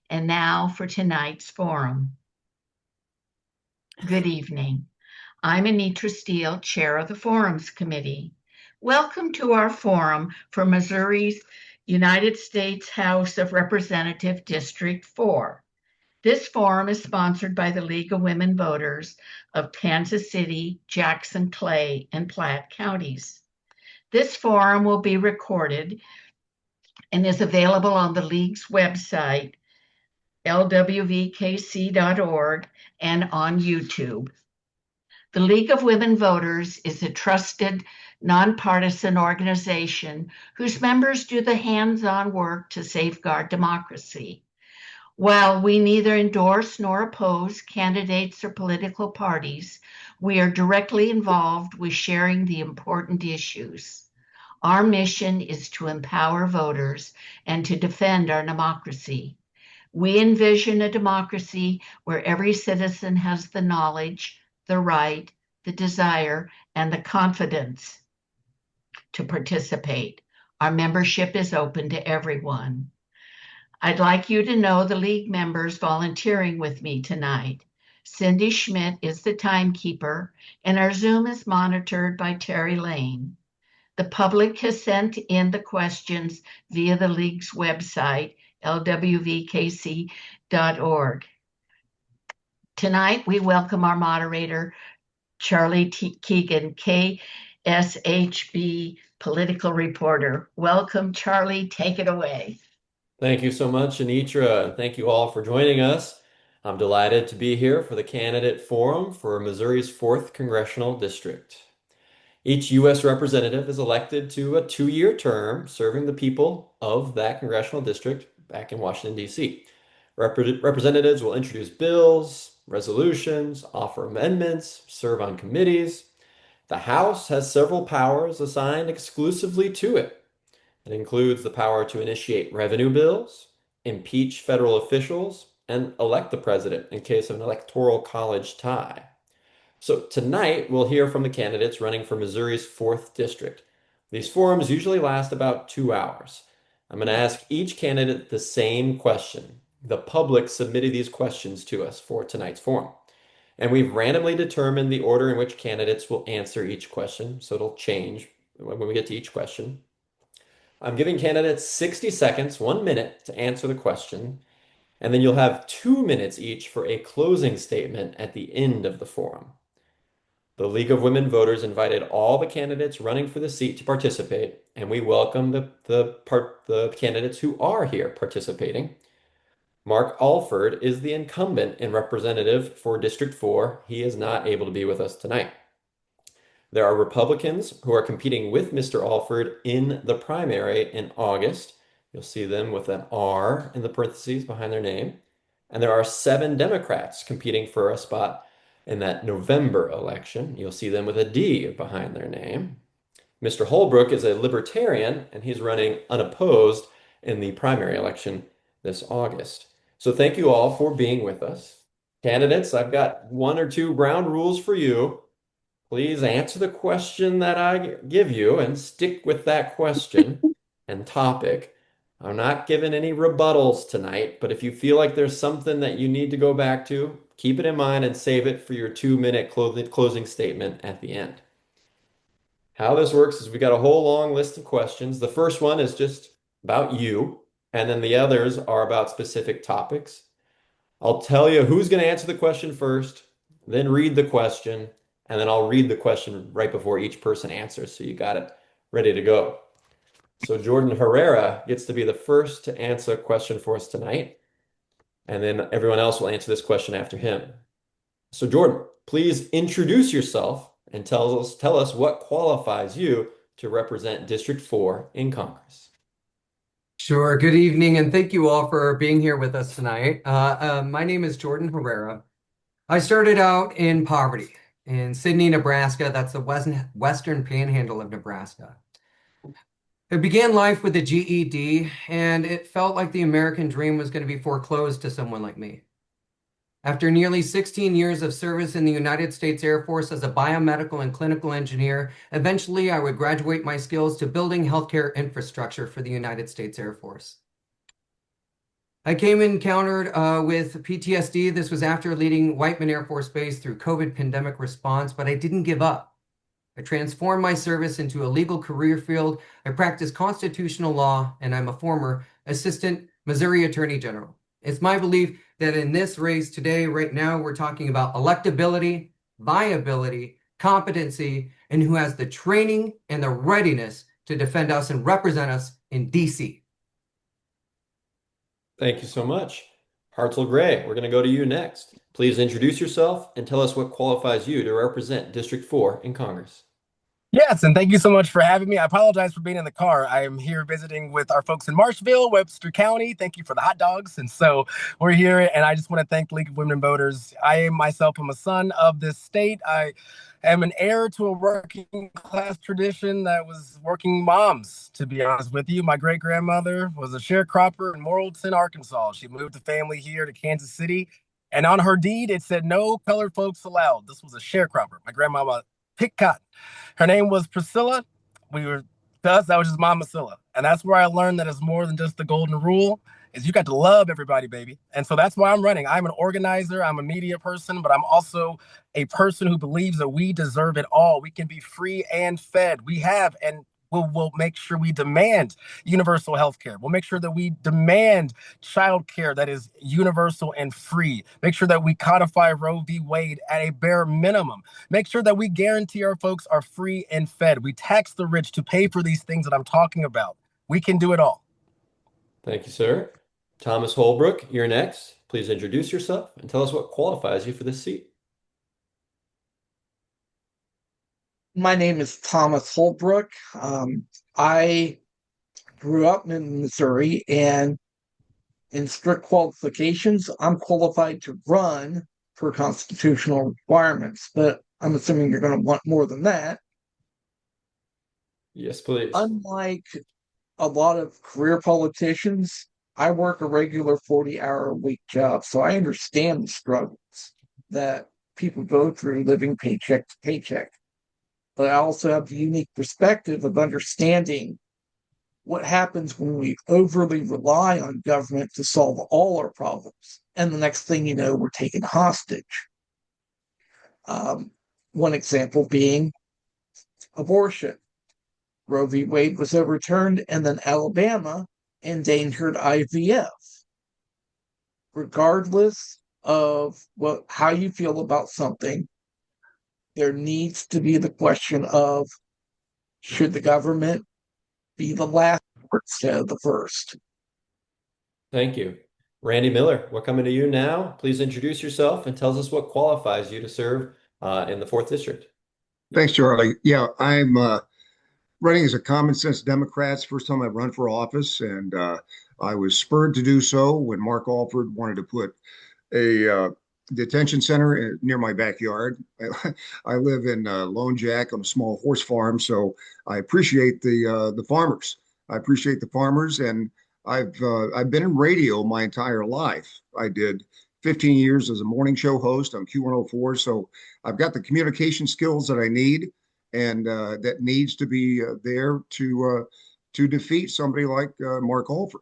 And now for tonight's forum. Good evening. I'm Anitra Steele, Chair of the Forums Committee. Welcome to our forum for Missouri's United States House of Representatives District 4. This forum is sponsored by the League of Women Voters of Kansas City, Jackson, Clay, and Platte counties. This forum will be recorded and is available on the League's website, lwvkc.org, and on YouTube. The League of Women Voters is a trusted, nonpartisan organization whose members do the hands-on work to safeguard democracy. While we neither endorse nor oppose candidates or political parties, we are directly involved with sharing the important issues. Our mission is to empower voters and to defend our democracy. We envision a democracy where every citizen has the knowledge, the right, the desire, and the confidence to participate. Our membership is open to everyone. I'd like you to know the League members volunteering with me tonight. Cindy Schmidt is the timekeeper, and our Zoom is monitored by Terry Lane. The public has sent in the questions via the League's website, lwvkc.org. Tonight, we welcome our moderator, Charlie Keegan, KSHB political reporter. Welcome, Charlie. Take it away. Thank you so much, Anitra, and thank you all for joining us. I'm delighted to be here for the candidate forum for Missouri's 4th congressional district. Each U.S. representative is elected to a 2-year term serving the people of that congressional district back in Washington, D.C. Representatives will introduce bills, resolutions, offer amendments, serve on committees. The House has several powers assigned exclusively to it. It includes the power to initiate revenue bills, impeach federal officials, and elect the president in case of an electoral college tie. So tonight, we'll hear from the candidates running for Missouri's 4th district. These forums usually last about 2 hours. I'm going to ask each candidate the same question. The public submitted these questions to us for tonight's forum. And we've randomly determined the order in which candidates will answer each question, so it'll change when we get to each question. I'm giving candidates 60 seconds, 1 minute to answer the question, and then you'll have 2 minutes each for a closing statement at the end of the forum. The League of Women Voters invited all the candidates running for the seat to participate, and we welcome the candidates who are here participating. Mark Alford is the incumbent and representative for District 4. He is not able to be with us tonight. There are Republicans who are competing with Mr. Alford in the primary in August. You'll see them with an R in the parentheses behind their name. And there are 7 Democrats competing for a spot in that November election. You'll see them with a D behind their name. Mr. Holbrook is a libertarian, and he's running unopposed in the primary election this August. So thank you all for being with us. Candidates, I've got 1 or 2 ground rules for you. Please answer the question that I give you and stick with that question and topic. I'm not giving any rebuttals tonight, but if you feel like there's something that you need to go back to, keep it in mind and save it for your 2-minute closing statement at the end. How this works is we got a whole long list of questions. The first one is just about you, and then the others are about specific topics. I'll tell you who's going to answer the question first, then read the question, and then I'll read the question right before each person answers, so you got it ready to go. So Jordan Herrera gets to be the first to answer a question for us tonight, and then everyone else will answer this question after him. So Jordan, please introduce yourself and tell us what qualifies you to represent District 4 in Congress. Sure. Good evening, and thank you all for being here with us tonight. My name is Jordan Herrera. I started out in poverty in Sidney, Nebraska. That's the western panhandle of Nebraska. I began life with a GED, and it felt like the American dream was going to be foreclosed to someone like me. After nearly 16 years of service in the United States Air Force as a biomedical and clinical engineer, eventually I would graduate my skills to building healthcare infrastructure for the United States Air Force. I came encountered with PTSD. This was after leading Whiteman Air Force Base through COVID pandemic response, but I didn't give up. I transformed my service into a legal career field. I practice constitutional law, and I'm a former assistant Missouri Attorney General. It's my belief that in this race today, right now, we're talking about electability, viability, competency, and who has the training and the readiness to defend us and represent us in DC. Thank you so much. Hartzell Gray, we're going to go to you next. Please introduce yourself and tell us what qualifies you to represent District 4 in Congress. Yes, and thank you so much for having me. I apologize for being in the car. I am here visiting with our folks in Marshville, Webster County. Thank you for the hot dogs. And so we're here, and I just want to thank the League of Women and Voters. I myself am a son of this state. I am an heir to a working class tradition that was working moms, to be honest with you. My great grandmother was a sharecropper in Morrilton, Arkansas. She moved the family here to Kansas City. And on her deed, it said no colored folks allowed. This was a sharecropper. My grandmama picked cotton. Her name was Priscilla. To us, that was just Mama Priscilla. And that's where I learned that it's more than just the golden rule, is you got to love everybody, baby. And so that's why I'm running. I'm an organizer, I'm a media person, but I'm also a person who believes that we deserve it all. We can be free and fed. We have, and we'll make sure we demand universal health care. We'll make sure that we demand child care that is universal and free. Make sure that we codify Roe v. Wade at a bare minimum. Make sure that we guarantee our folks are free and fed. We tax the rich to pay for these things that I'm talking about. We can do it all. Thank you, sir. Thomas Holbrook, you're next. Please introduce yourself and tell us what qualifies you for this seat. My name is Thomas Holbrook. I grew up in Missouri, and in strict qualifications, I'm qualified to run for constitutional requirements, but I'm assuming you're going to want more than that. Yes, please. Unlike a lot of career politicians, I work a regular 40-hour-a-week job, so I understand the struggles that people go through living paycheck to paycheck. But I also have the unique perspective of understanding what happens when we overly rely on government to solve all our problems. And the next thing you know, we're taken hostage. One example being abortion. Roe v. Wade was overturned, and then Alabama endangered IVF. Regardless of how you feel about something, there needs to be the question of, should the government be the last instead of the first? Thank you. Randy Miller, we're coming to you now. Please introduce yourself and tell us what qualifies you to serve in the 4th District. Thanks, Charlie. Yeah, I'm running as a common sense Democrat. First time I've run for office, and I was spurred to do so when Mark Alford wanted to put a detention center near my backyard. I live in Lone Jack on a small horse farm, so I appreciate the farmers. I appreciate the farmers, and I've been in radio my entire life. I did 15 years as a morning show host on Q104, so I've got the communication skills that I need, and that needs to be there to defeat somebody like Mark Alford.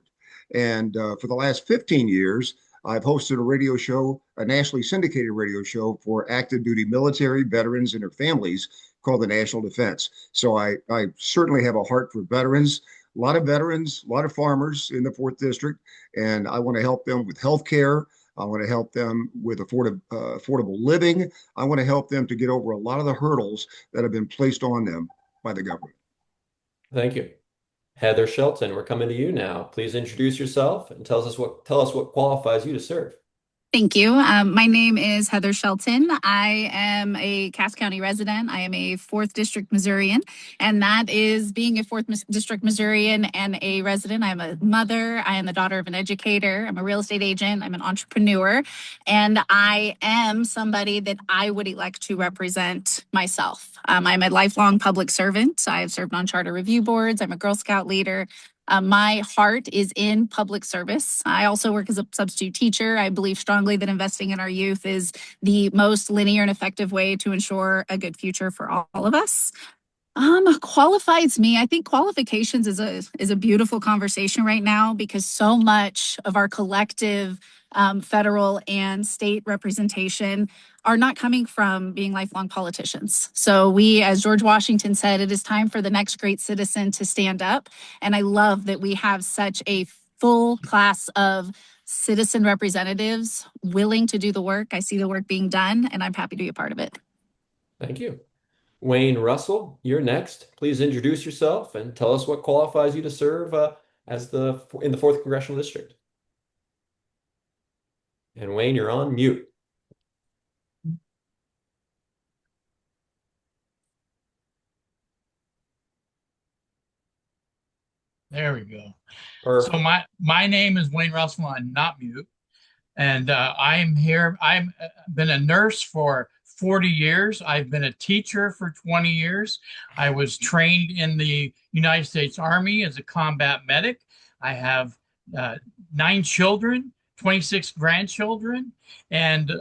And for the last 15 years, I've hosted a radio show, a nationally syndicated radio show for active duty military veterans and their families called the National Defense. So I certainly have a heart for veterans, a lot of veterans, a lot of farmers in the 4th District, and I want to help them with health care. I want to help them with affordable living. I want to help them to get over a lot of the hurdles that have been placed on them by the government. Thank you. Heather Shelton, we're coming to you now. Please introduce yourself and tell us what qualifies you to serve. Thank you. My name is Heather Shelton. I am a Cass County resident. I am a 4th District Missourian, and that is being a 4th District Missourian and a resident. I'm a mother. I am the daughter of an educator. I'm a real estate agent. I'm an entrepreneur, and I am somebody that I would elect to represent myself. I'm a lifelong public servant. I've served on charter review boards. I'm a Girl Scout leader. My heart is in public service. I also work as a substitute teacher. I believe strongly that investing in our youth is the most linear and effective way to ensure a good future for all of us. Qualifies me. I think qualifications is a beautiful conversation right now because so much of our collective federal and state representation are not coming from being lifelong politicians. So we, as George Washington said, it is time for the next great citizen to stand up. And I love that we have such a full class of citizen representatives willing to do the work. I see the work being done, and I'm happy to be a part of it. Thank you. Wayne Russell, you're next. Please introduce yourself and tell us what qualifies you to serve in the 4th Congressional District. And Wayne, you're on mute. There we go. Perfect. So my name is Wayne Russell. I'm not mute, and I'm here. I've been a nurse for 40 years. I've been a teacher for 20 years. I was trained in the United States Army as a combat medic. I have 9 children, 26 grandchildren, and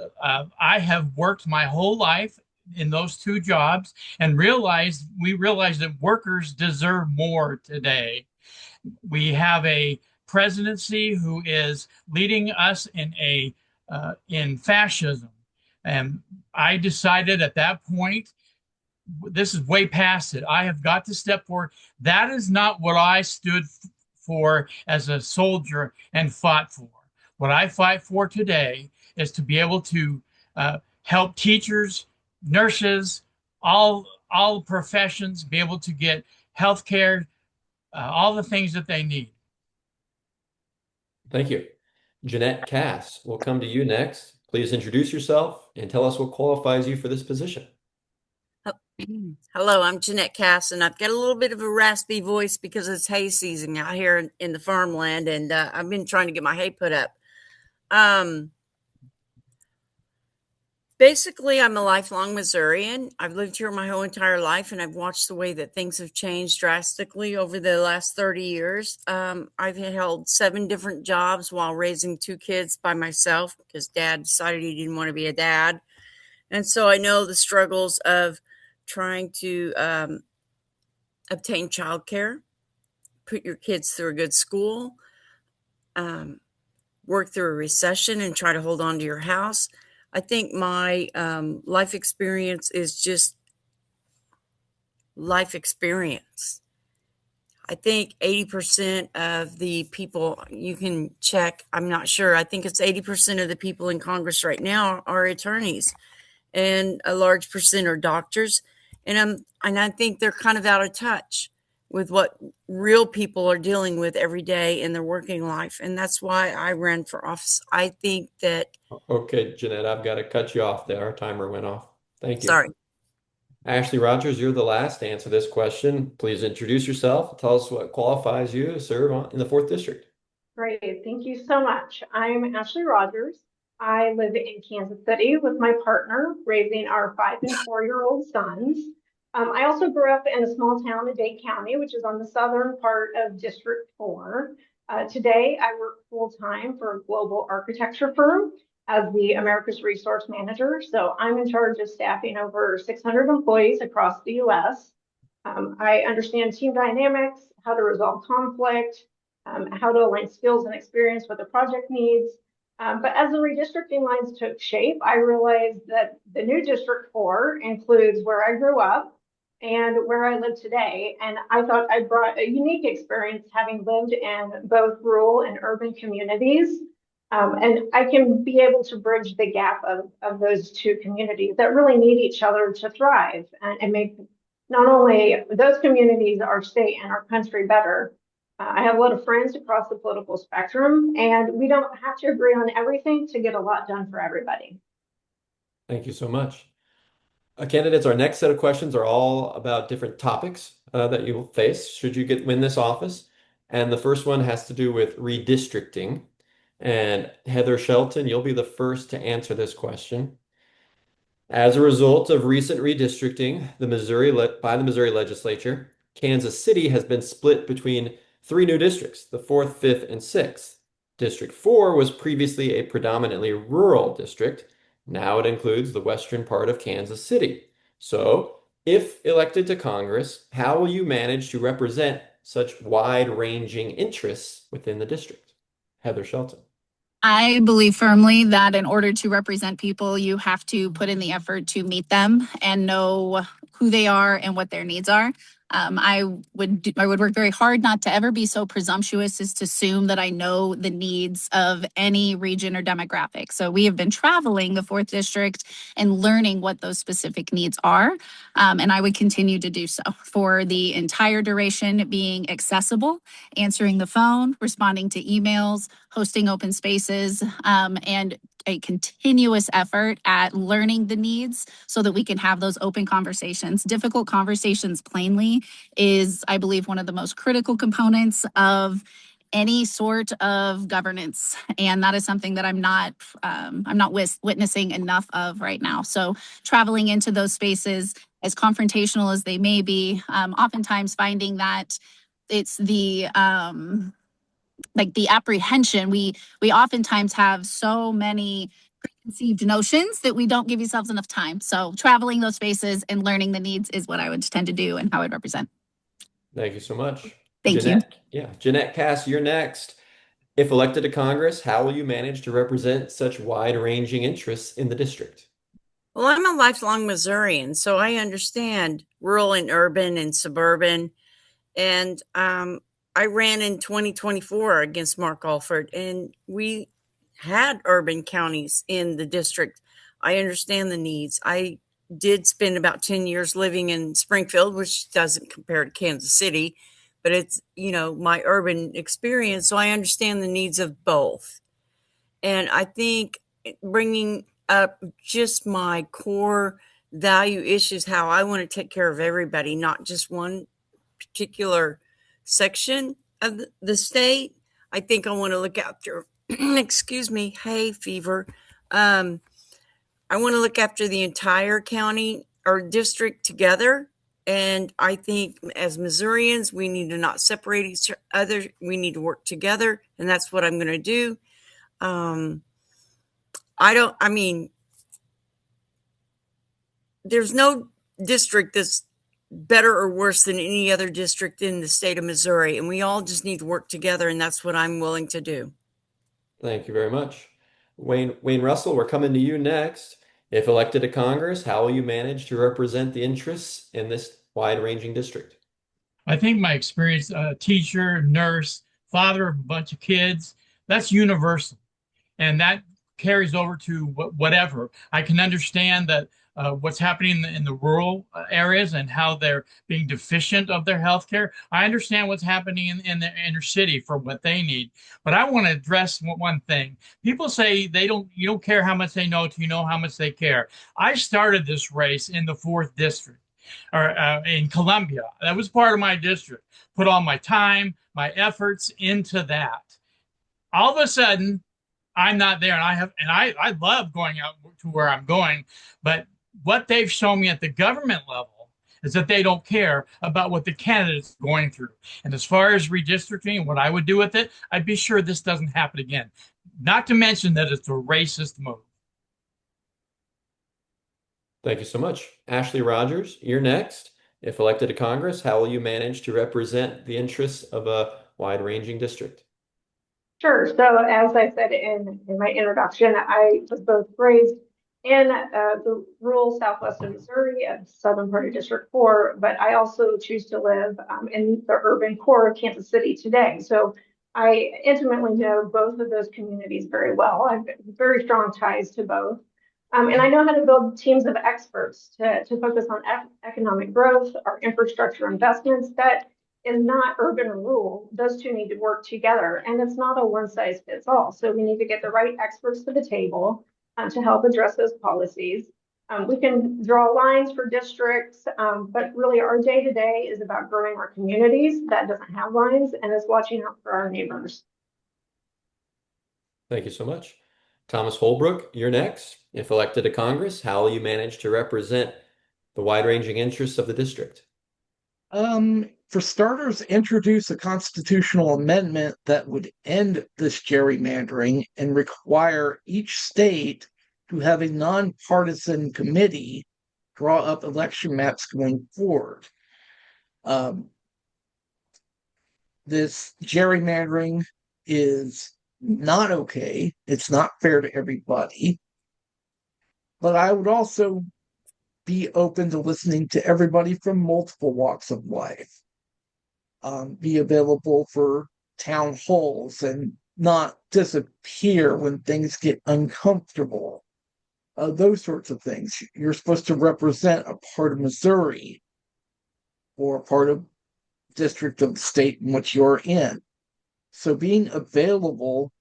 I have worked my whole life in those 2 jobs and we realized that workers deserve more today. We have a presidency who is leading us in fascism, and I decided at that point, this is way past it. I have got to step forward. That is not what I stood for as a soldier and fought for. What I fight for today is to be able to help teachers, nurses, all professions be able to get health care, all the things that they need. Thank you. Jeanette Cass, we'll come to you next. Please introduce yourself and tell us what qualifies you for this position. Hello, I'm Jeanette Cass, and I've got a little bit of a raspy voice because it's hay season out here in the farmland, and I've been trying to get my hay put up. Basically, I'm a lifelong Missourian. I've lived here my whole entire life, and I've watched the way that things have changed drastically over the last 30 years. I've held 7 different jobs while raising 2 kids by myself because Dad decided he didn't want to be a dad. And so I know the struggles of trying to obtain childcare, put your kids through a good school, work through a recession and try to hold on to your house. I think my life experience is just life experience. I think 80% of the people, you can check, I'm not sure, I think it's 80% of the people in Congress right now are attorneys, and a large percent are doctors. And I think they're kind of out of touch with what real people are dealing with every day in their working life. And that's why I ran for office. I think that... Okay, Jeanette, I've got to cut you off there. Our timer went off. Thank you. Sorry. Ashley Rogers, you're the last to answer this question. Please introduce yourself. Tell us what qualifies you to serve in the 4th District. Great. Thank you so much. I'm Ashley Rogers. I live in Kansas City with my partner, raising our 5 and 4-year-old sons. I also grew up in a small town in Dade County, which is on the southern part of District 4. Today, I work full-time for a global architecture firm as the America's Resource Manager. So I'm in charge of staffing over 600 employees across the U.S. I understand team dynamics, how to resolve conflict, how to align skills and experience with the project needs. But as the redistricting lines took shape, I realized that the new District 4 includes where I grew up and where I live today. And I thought I brought a unique experience having lived in both rural and urban communities. And I can be able to bridge the gap of those 2 communities that really need each other to thrive and make not only those communities, our state and our country better. I have a lot of friends across the political spectrum, and we don't have to agree on everything to get a lot done for everybody. Thank you so much. Candidates, our next set of questions are all about different topics that you will face should you win this office. And the first one has to do with redistricting. And Heather Shelton, you'll be the first to answer this question. As a result of recent redistricting by the Missouri legislature, Kansas City has been split between 3 new districts, the 4th, 5th, and 6th. District 4 was previously a predominantly rural district. Now it includes the western part of Kansas City. So If elected to Congress, how will you manage to represent such wide-ranging interests within the district? Heather Shelton. I believe firmly that in order to represent people, you have to put in the effort to meet them and know who they are and what their needs are. I would work very hard not to ever be so presumptuous as to assume that I know the needs of any region or demographic. So we have been traveling the fourth district and learning what those specific needs are. And I would continue to do so for the entire duration, being accessible, answering the phone, responding to emails, hosting open spaces, and a continuous effort at learning the needs so that we can have those open conversations. Difficult conversations, plainly, is, I believe, one of the most critical components of any sort of governance, and that is something that I'm not witnessing enough of right now. So traveling into those spaces, as confrontational as they may be, oftentimes finding that it's the like the apprehension. We oftentimes have so many preconceived notions that we don't give ourselves enough time. So traveling those spaces and learning the needs is what I would tend to do and how I'd represent. Thank you so much. Thank you. Jeanette Cass, you're next. If elected to Congress, how will you manage to represent such wide-ranging interests in the district? Well, I'm a lifelong Missourian, so I understand rural and urban and suburban. And I ran in 2024 against Mark Alford, and we had urban counties in the district. I understand the needs. I did spend about 10 years living in Springfield, which doesn't compare to Kansas City, but it's, my urban experience. So I understand the needs of both. And I think bringing up just my core value issues, how I want to take care of everybody, not just one particular section of the state. I think I want to look after, excuse me, hay fever. I want to look after the entire county or district together. And I think as Missourians, we need to not separate each other. We need to work together. And that's what I'm going to do. There's no district that's better or worse than any other district in the state of Missouri. And we all just need to work together. And that's what I'm willing to do. Thank you very much. Wayne Russell, we're coming to you next. If elected to Congress, how will you manage to represent the interests in this wide-ranging district? I think my experience, teacher, nurse, father of a bunch of kids, that's universal. And that carries over to whatever. I can understand that what's happening in the rural areas and how they're being deficient of their health care. I understand what's happening in the inner city for what they need. But I want to address one thing. People say you don't care how much they know till you know how much they care. I started this race in the 4th district or in Columbia. That was part of my district. Put all my time, my efforts into that. All of a sudden, I'm not there, and I love going out to where I'm going, but what they've shown me at the government level is that they don't care about what the candidate's going through. And as far as redistricting and what I would do with it, I'd be sure this doesn't happen again. Not to mention that it's a racist move. Thank you so much. Ashley Rogers, you're next. If elected to Congress, how will you manage to represent the interests of a wide-ranging district? Sure. So as I said in my introduction, I was both raised in the rural southwest of Missouri, southern part of District 4, but I also choose to live in the urban core of Kansas City today. So I intimately know both of those communities very well. I have very strong ties to both. And I know how to build teams of experts to focus on economic growth, our infrastructure investments. That is not urban or rural. Those two need to work together, and it's not a one size fits all. So we need to get the right experts to the table to help address those policies. We can draw lines for districts, but really our day to day is about growing our communities that doesn't have lines and is watching out for our neighbors. Thank you so much. Thomas Holbrook, you're next. If elected to Congress, how will you manage to represent the wide-ranging interests of the district? For starters, introduce a constitutional amendment that would end this gerrymandering and require each state to have a nonpartisan committee draw up election maps going forward. This gerrymandering is not okay. It's not fair to everybody. But I would also be open to listening to everybody from multiple walks of life. Be available for town halls and not disappear when things get uncomfortable. Those sorts of things. You're supposed to represent a part of Missouri or a part of district of the state in which you're in. So being available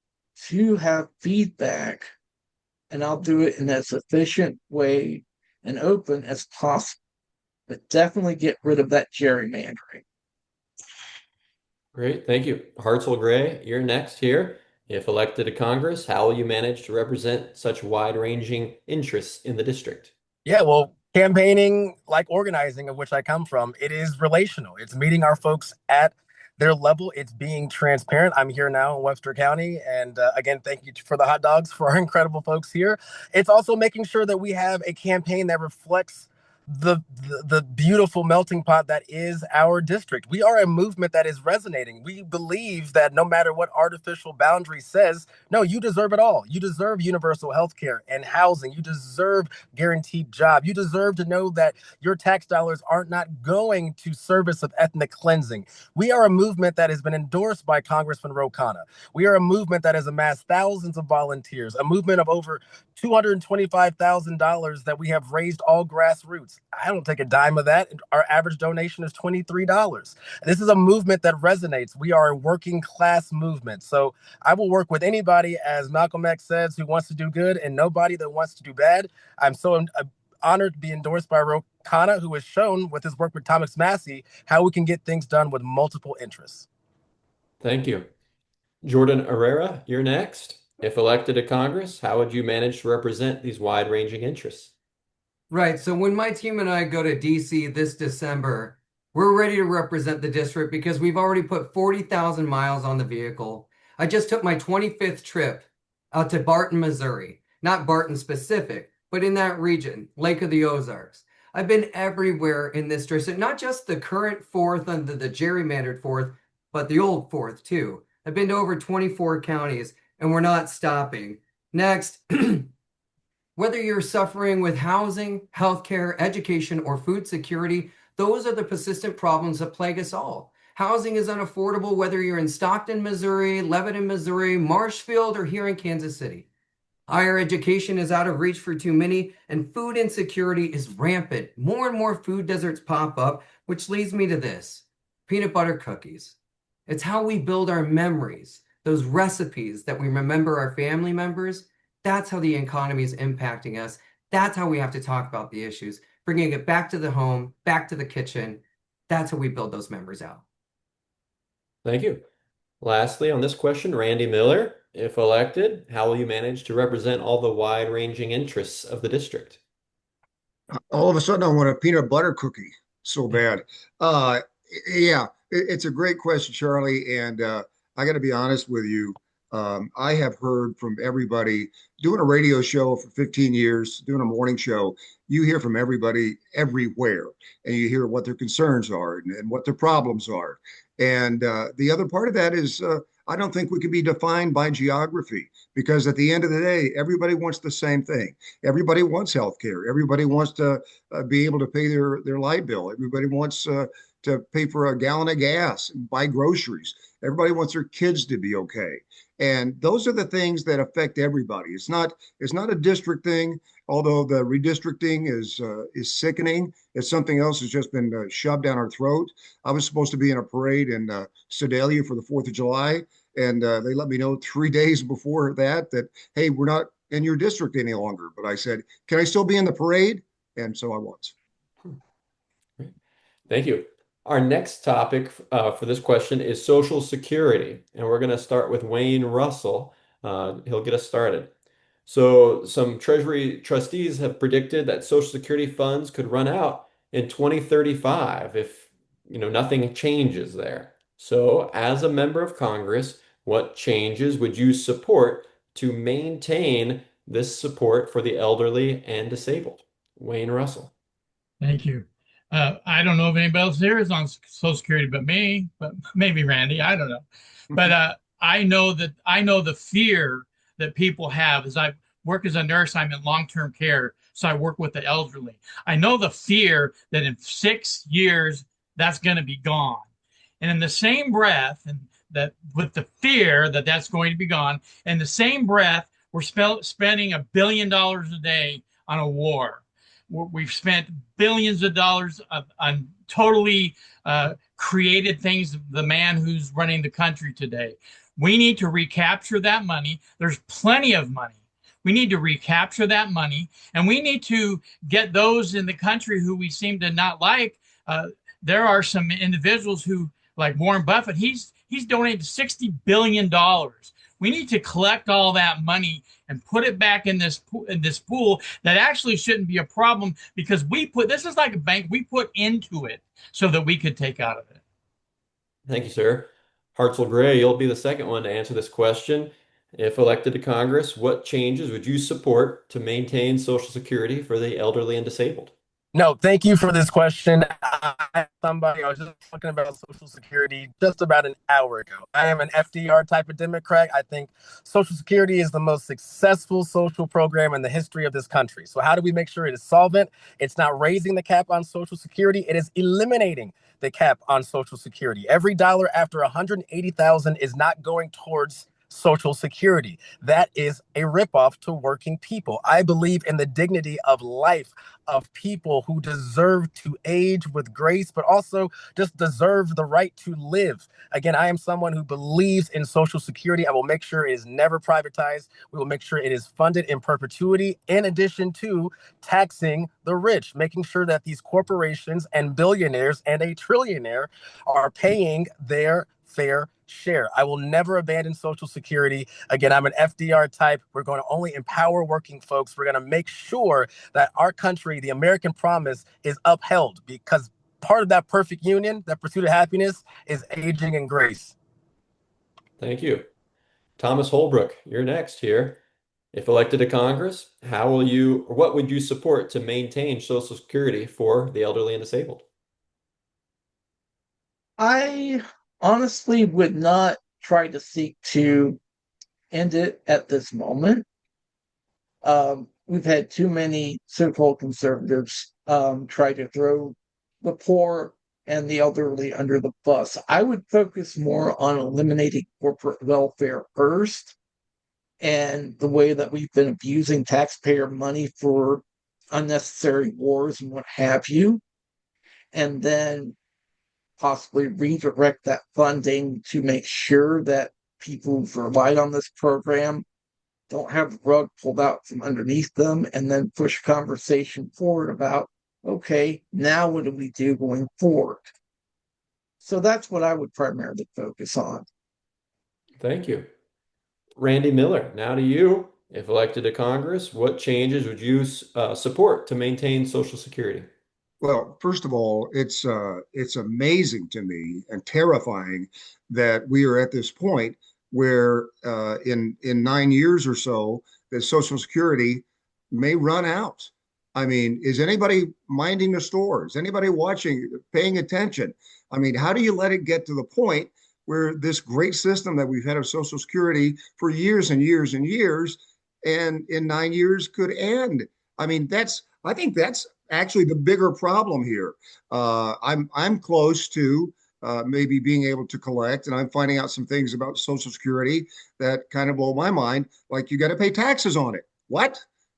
to have feedback, and I'll do it in as efficient way and open as possible, but definitely get rid of that gerrymandering. Great, thank you. Hartzell Gray, you're next here. If elected to Congress, how will you manage to represent such wide-ranging interests in the district? Yeah, well, campaigning, like organizing, of which I come from, it is relational. It's meeting our folks at their level. It's being transparent. I'm here now in Webster County. And again, thank you for the hot dogs for our incredible folks here. It's also making sure that we have a campaign that reflects the beautiful melting pot that is our district. We are a movement that is resonating. We believe that no matter what artificial boundary says, no, you deserve it all. You deserve universal health care and housing. You deserve guaranteed job. You deserve to know that your tax dollars aren't not going to service of ethnic cleansing. We are a movement that has been endorsed by Congressman Ro Khanna. We are a movement that has amassed thousands of volunteers, a movement of over $225,000 that we have raised all grassroots. I don't take a dime of that. Our average donation is $23. This is a movement that resonates. We are a working class movement. So I will work with anybody, as Malcolm X says, who wants to do good and nobody that wants to do bad. I'm so honored to be endorsed by Ro Khanna, who has shown with his work with Thomas Massey how we can get things done with multiple interests. Thank you. Jordan Herrera, you're next. If elected to Congress, how would you manage to represent these wide-ranging interests? Right. So when my team and I go to DC this December, we're ready to represent the district because we've already put 40,000 miles on the vehicle. I just took my 25th trip out to Barton, Missouri. Not Barton specific, but in that region, Lake of the Ozarks. I've been everywhere in this district, not just the current fourth under the gerrymandered fourth, but the old fourth too. I've been to over 24 counties, and we're not stopping. Next, whether you're suffering with housing, healthcare, education, or food security, those are the persistent problems that plague us all. Housing is unaffordable whether you're in Stockton, Missouri, Lebanon, Missouri, Marshfield, or here in Kansas City. Higher education is out of reach for too many, and food insecurity is rampant. More and more food deserts pop up, which leads me to this: peanut butter cookies. It's how we build our memories, those recipes that we remember our family members. That's how the economy is impacting us. That's how we have to talk about the issues, bringing it back to the home, back to the kitchen. That's how we build those memories out. Thank you. Lastly, on this question, Randy Miller, if elected, how will you manage to represent all the wide-ranging interests of the district? All of a sudden, I want a peanut butter cookie so bad. Uh, yeah, it's a great question, Charlie. And I got to be honest with you. I have heard from everybody doing a radio show for 15 years, doing a morning show. You hear from everybody everywhere, and you hear what their concerns are and what their problems are. And the other part of that is I don't think we can be defined by geography because at the end of the day, everybody wants the same thing. Everybody wants health care. Everybody wants to be able to pay their light bill. Everybody wants to pay for a gallon of gas and buy groceries. Everybody wants their kids to be okay. And those are the things that affect everybody. It's not a district thing, although the redistricting is sickening. It's something else that's just been shoved down our throat. I was supposed to be in a parade in Sedalia for the 4th of July, and they let me know 3 days before that, hey, we're not in your district any longer. But I said, can I still be in the parade? And so I was. Thank you. Our next topic for this question is Social Security, and we're going to start with Wayne Russell. He'll get us started. So, some Treasury trustees have predicted that Social Security funds could run out in 2035 if nothing changes there. So, as a member of Congress, what changes would you support to maintain this support for the elderly and disabled? Wayne Russell. Thank you. I don't know if anybody else here is on Social Security but me, but maybe Randy. I don't know. But I know the fear that people have. As I work as a nurse, I'm in long-term care, so I work with the elderly. I know the fear that in 6 years that's going to be gone. And in the same breath, and that with the fear that that's going to be gone, in the same breath, we're spending $1 billion a day on a war. We've spent billions of dollars on totally created things. The man who's running the country today. We need to recapture that money. There's plenty of money. We need to recapture that money, and we need to get those in the country who we seem to not like. There are some individuals who, like Warren Buffett, he's donated $60 billion. We need to collect all that money and put it back in this pool that actually shouldn't be a problem, because we put this is like a bank, we put into it so that we could take out of it. Thank you, sir. Hartzell Gray, you'll be the second one to answer this question. If elected to Congress, what changes would you support to maintain Social Security for the elderly and disabled? No, thank you for this question. I was just talking about Social Security just about an hour ago. I am an FDR type of Democrat. I think Social Security is the most successful social program in the history of this country. So how do we make sure it is solvent? It's not raising the cap on Social Security. It is eliminating the cap on Social Security. Every dollar after 180,000 is not going towards Social Security. That is a ripoff to working people. I believe in the dignity of life of people who deserve to age with grace, but also just deserve the right to live. Again, I am someone who believes in Social Security. I will make sure it is never privatized. We will make sure it is funded in perpetuity, in addition to taxing the rich, making sure that these corporations and billionaires and a trillionaire are paying their fair share. I will never abandon Social Security. Again, I'm an FDR type. We're going to only empower working folks. We're going to make sure that our country, the American promise, is upheld, because part of that perfect union, that pursuit of happiness, is aging in grace. Thank you. Thomas Holbrook, you're next here. If elected to Congress, how will you, or what would you support to maintain Social Security for the elderly and disabled? I honestly would not try to seek to end it at this moment. We've had too many so-called conservatives try to throw the poor and the elderly under the bus. I would focus more on eliminating corporate welfare first, and the way that we've been abusing taxpayer money for unnecessary wars and what have you, and then possibly redirect that funding to make sure that people who've relied on this program don't have the rug pulled out from underneath them, and then push conversation forward about, okay, now what do we do going forward? So that's what I would primarily focus on. Thank you. Randy Miller, now to you. If elected to Congress, what changes would you support to maintain Social Security? Well, first of all, it's amazing to me and terrifying that we are at this point where in 9 years or so, that Social Security may run out. I mean, is anybody minding the stores? Anybody watching, paying attention? I mean, how do you let it get to the point where this great system that we've had of Social Security for years and years and years, and in 9 years could end? I mean, I think that's actually the bigger problem here. I'm close to maybe being able to collect, and I'm finding out some things about Social Security that kind of blow my mind. Like, you got to pay taxes on it. What?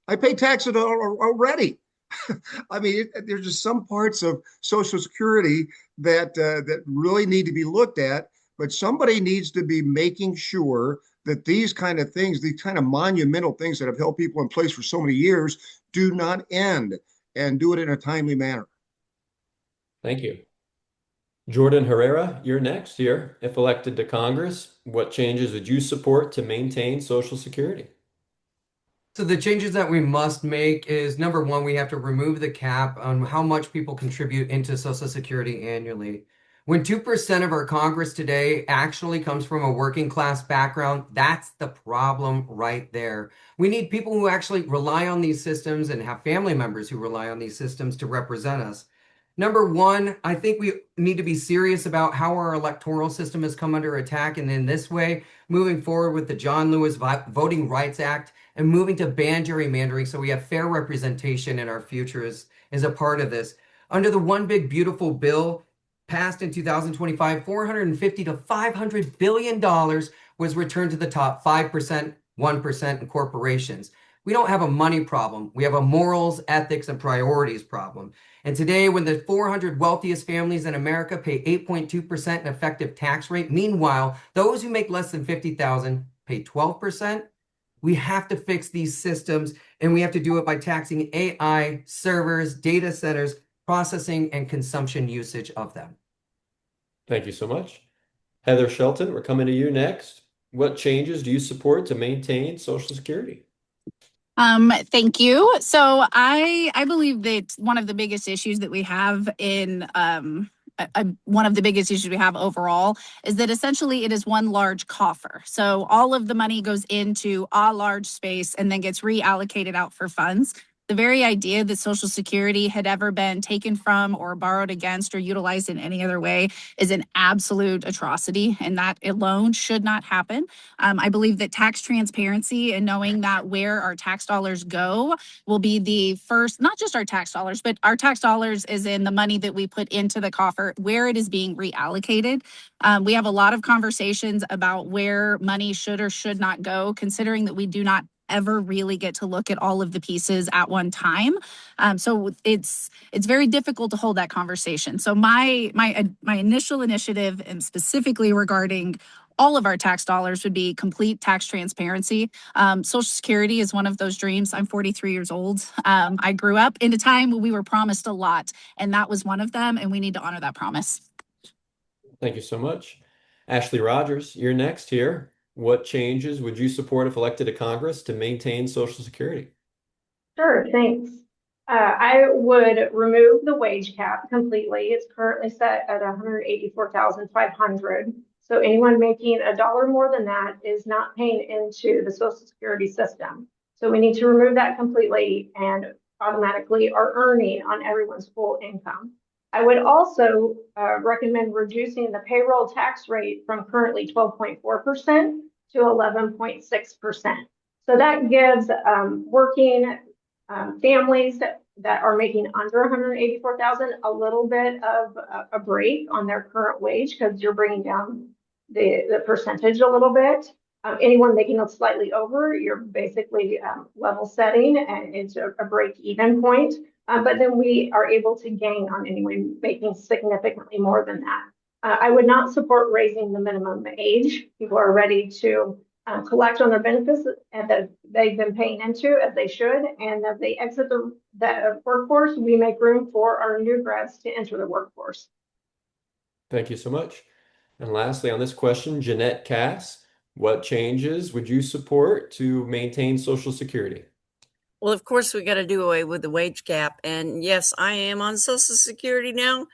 I pay taxes already. I mean, there's just some parts of Social Security that really need to be looked at. But somebody needs to be making sure that these kind of things, these kind of monumental things that have held people in place for so many years, do not end, and do it in a timely manner. Thank you. Jordan Herrera, you're next here. If elected to Congress, what changes would you support to maintain Social Security? So the changes that we must make is, number one, we have to remove the cap on how much people contribute into Social Security annually. When 2% of our Congress today actually comes from a working class background, that's the problem right there. We need people who actually rely on these systems and have family members who rely on these systems to represent us. Number one, I think we need to be serious about how our electoral system has come under attack. And in this way, moving forward with the John Lewis Voting Rights Act and moving to ban gerrymandering so we have fair representation in our future is a part of this. Under the One Big Beautiful Bill, passed in 2025, $450 to $500 billion was returned to the top 5%, 1% in corporations. We don't have a money problem. We have a morals, ethics, and priorities problem. And today, when the 400 wealthiest families in America pay 8.2% in effective tax rate, meanwhile, those who make less than $50,000 pay 12%, we have to fix these systems, and we have to do it by taxing AI, servers, data centers, processing, and consumption usage of them. Thank you so much. Heather Shelton, we're coming to you next. What changes do you support to maintain Social Security? Thank you. So I believe that one of the biggest issues that we have in one of the biggest issues we have overall is that essentially it is one large coffer. So all of the money goes into a large space and then gets reallocated out for funds. The very idea that Social Security had ever been taken from or borrowed against or utilized in any other way is an absolute atrocity, and that alone should not happen. I believe that tax transparency and knowing that where our tax dollars go will be the first, not just our tax dollars, but our tax dollars is in the money that we put into the coffer, where it is being reallocated. We have a lot of conversations about where money should or should not go, considering that we do not ever really get to look at all of the pieces at one time. So it's very difficult to hold that conversation. So my initial initiative, and specifically regarding all of our tax dollars, would be complete tax transparency. Social Security is one of those dreams. I'm 43 years old. I grew up in a time when we were promised a lot, and that was one of them, and we need to honor that promise. Thank you so much. Ashley Rogers, you're next here. What changes would you support if elected to Congress to maintain Social Security? Sure, thanks. I would remove the wage cap completely. It's currently set at $184,500. So anyone making a dollar more than that is not paying into the Social Security system. So we need to remove that completely and automatically are earning on everyone's full income. I would also recommend reducing the payroll tax rate from currently 12.4% to 11.6%. So that gives working families that are making under 184,000 a little bit of a break on their current wage, because you're bringing down the percentage a little bit. Anyone making slightly over, you're basically level setting, and it's a break even point. But then we are able to gain on anyone making significantly more than that. I would not support raising the minimum age. People are ready to collect on their benefits that they've been paying into, as they should. And as they exit the workforce, we make room for our new grads to enter the workforce. Thank you so much. And lastly, on this question, Jeanette Cass, what changes would you support to maintain Social Security? Well, of course, we got to do away with the wage cap. And yes, I am on Social Security now,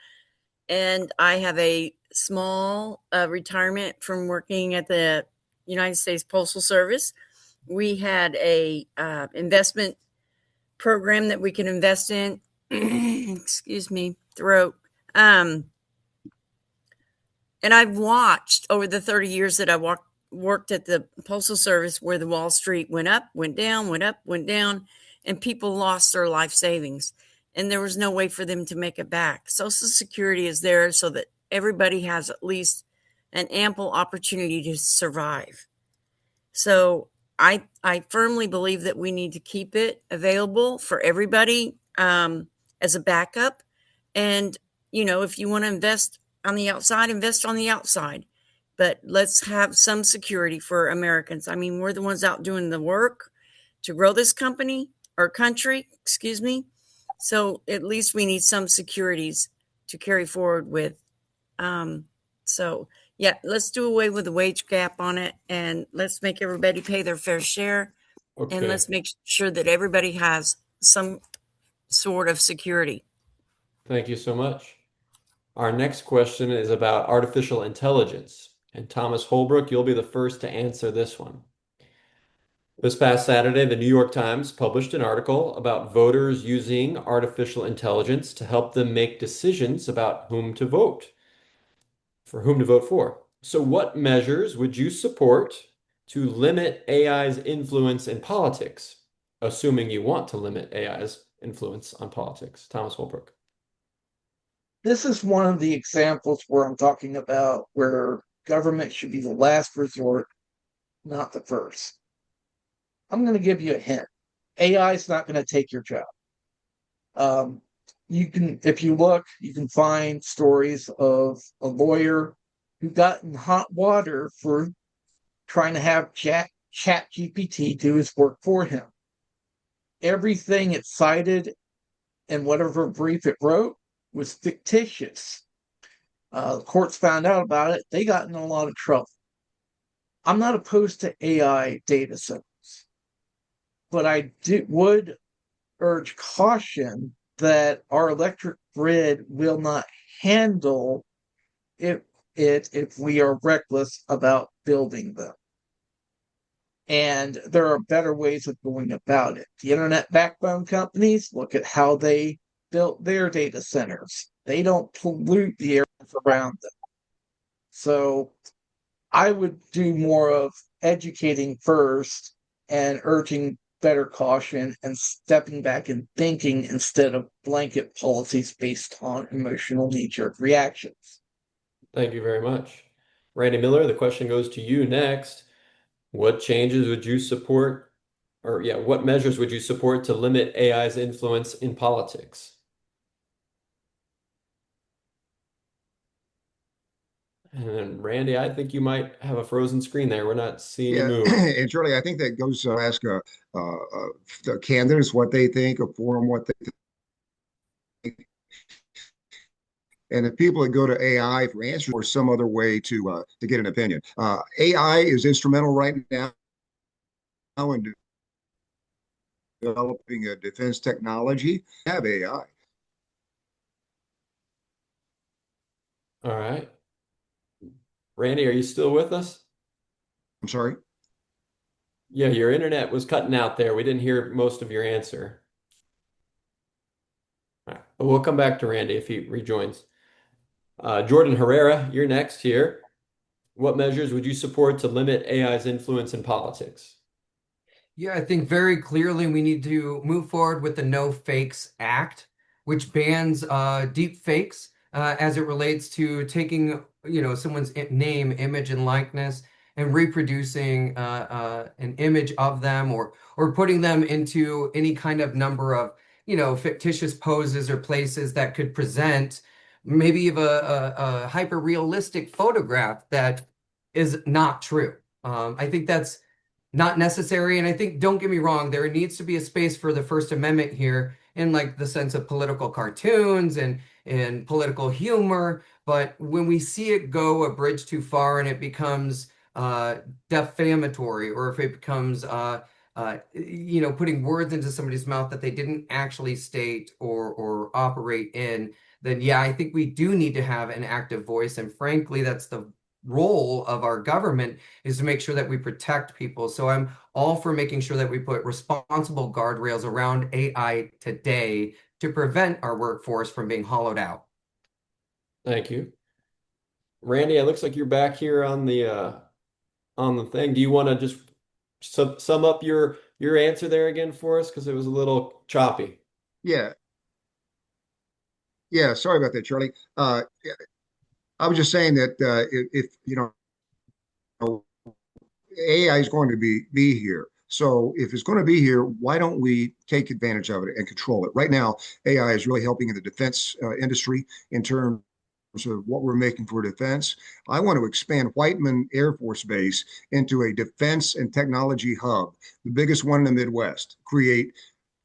and I have a small retirement from working at the United States Postal Service. We had a investment program that we can invest in. Excuse me, throat. And I've watched over the 30 years that I worked at the Postal Service where the Wall Street went up, went down, went up, went down, and people lost their life savings. And there was no way for them to make it back. Social Security is there so that everybody has at least an ample opportunity to survive. So I firmly believe that we need to keep it available for everybody as a backup. And, you know, if you want to invest on the outside, invest on the outside. But let's have some security for Americans. I mean, we're the ones out doing the work to grow this country. So at least we need some securities to carry forward with. So yeah, let's do away with the wage gap on it, and let's make everybody pay their fair share. Okay. And let's make sure that everybody has some sort of security. Thank you so much. Our next question is about artificial intelligence. And Thomas Holbrook, you'll be the first to answer this one. This past Saturday, the New York Times published an article about voters using artificial intelligence to help them make decisions about whom to vote, for whom to vote for. So, what measures would you support to limit AI's influence in politics, assuming you want to limit AI's influence on politics? Thomas Holbrook. This is one of the examples where I'm talking about where government should be the last resort, not the first. I'm going to give you a hint. AI is not going to take your job. You can, if you look, you can find stories of a lawyer who got in hot water for trying to have Chat GPT do his work for him. Everything it cited and whatever brief it wrote was fictitious. Courts found out about it. They got in a lot of trouble. I'm not opposed to AI data centers, but I would urge caution that our electric grid will not handle it if we are reckless about building them. And there are better ways of going about it. The internet backbone companies, look at how they built their data centers. They don't pollute the areas around them. So I would do more of educating first and urging better caution and stepping back and thinking instead of blanket policies based on emotional knee-jerk reactions. Thank you very much. Randy Miller, the question goes to you next. What changes would you support, or yeah, what measures would you support to limit AI's influence in politics? And then Randy, I think you might have a frozen screen there. We're not seeing you move. And Charlie, I think that goes to ask the candidates what they think, a forum what they think, and the people that go to AI for answers or some other way to get an opinion. AI is instrumental right now in developing a defense technology. Have AI. All right. Randy, are you still with us? I'm sorry. Yeah, your internet was cutting out there. We didn't hear most of your answer. All right. But we'll come back to Randy if he rejoins. Jordan Herrera, you're next here. What measures would you support to limit AI's influence in politics? Yeah, I think very clearly we need to move forward with the No Fakes Act, which bans deep fakes as it relates to taking, someone's name, image, and likeness and reproducing an image of them or putting them into any kind of number of, fictitious poses or places that could present maybe even a hyper-realistic photograph that is not true. I think that's not necessary. And I think, don't get me wrong, there needs to be a space for the First Amendment here in like the sense of political cartoons and political humor. But when we see it go a bridge too far and it becomes defamatory, or if it becomes putting words into somebody's mouth that they didn't actually state or operate in, then yeah, I think we do need to have an active voice. And frankly, that's the role of our government, is to make sure that we protect people. So I'm all for making sure that we put responsible guardrails around AI today to prevent our workforce from being hollowed out. Thank you. Randy, it looks like you're back here on the thing. Do you want to just sum up your answer there again for us? Because it was a little choppy. Yeah. Yeah. Sorry about that, Charlie. I was just saying that if AI is going to be here. So if it's going to be here, why don't we take advantage of it and control it? Right now, AI is really helping in the defense industry in terms of what we're making for defense. I want to expand Whiteman Air Force Base into a defense and technology hub, the biggest one in the Midwest, create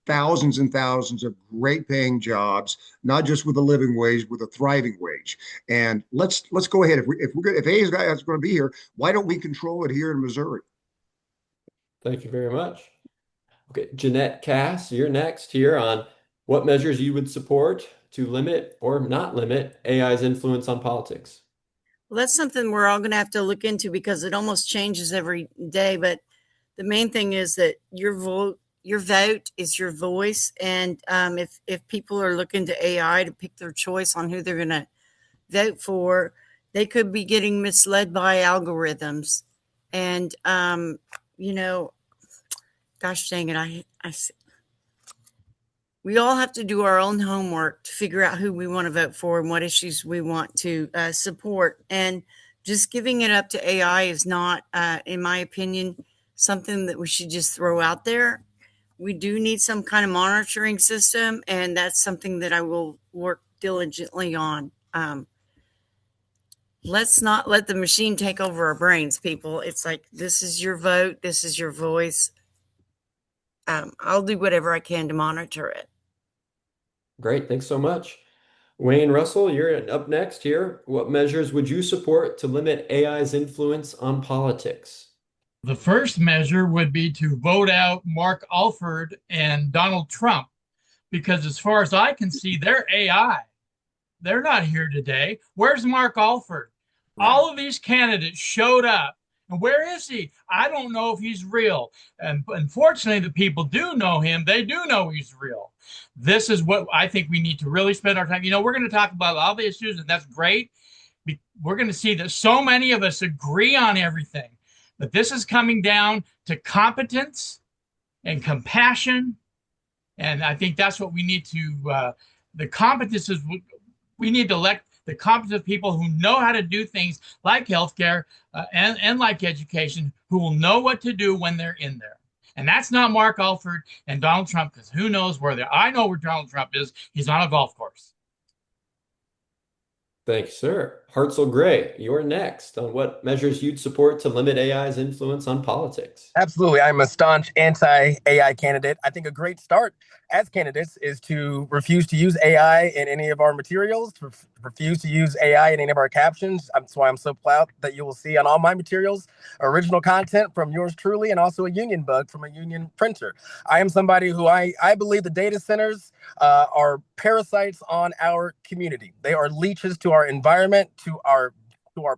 thousands and thousands of great paying jobs, not just with a living wage, with a thriving wage. And let's go ahead. If AI is going to be here, why don't we control it here in Missouri? Thank you very much. Okay, Jeanette Cass, you're next here on what measures you would support to limit or not limit AI's influence on politics? Well, that's something we're all going to have to look into because it almost changes every day. But the main thing is that your vote is your voice. And if people are looking to AI to pick their choice on who they're going to vote for, they could be getting misled by algorithms. And, you know, gosh dang it, we all have to do our own homework to figure out who we want to vote for and what issues we want to support. And just giving it up to AI is not, in my opinion, something that we should just throw out there. We do need some kind of monitoring system, and that's something that I will work diligently on. Let's not let the machine take over our brains, people. It's like, this is your vote, this is your voice. I'll do whatever I can to monitor it. Great, thanks so much. Wayne Russell, you're up next here. What measures would you support to limit AI's influence on politics? The first measure would be to vote out Mark Alford and Donald Trump, because as far as I can see, they're AI. They're not here today. Where's Mark Alford? Right. All of these candidates showed up. And where is he? I don't know if he's real. And unfortunately, the people do know him. They do know he's real. This is what I think we need to really spend our time. You know, we're going to talk about all the issues, and that's great. We're going to see that so many of us agree on everything. But this is coming down to competence and compassion. And I think that's what we need to, the competence is, we need to elect the competent people who know how to do things like healthcare and like education, who will know what to do when they're in there. And that's not Mark Alford and Donald Trump, because who knows where they're. I know where Donald Trump is. He's on a golf course. Thank you, sir. Hartzell Gray, you're next on what measures you'd support to limit AI's influence on politics. Absolutely. I'm a staunch anti-AI candidate. I think a great start as candidates is to refuse to use AI in any of our materials, to refuse to use AI in any of our captions. That's why I'm so proud that you will see on all my materials original content from yours truly, and also a union bug from a union printer. I am somebody who I believe the data centers are parasites on our community. They are leeches to our environment, to our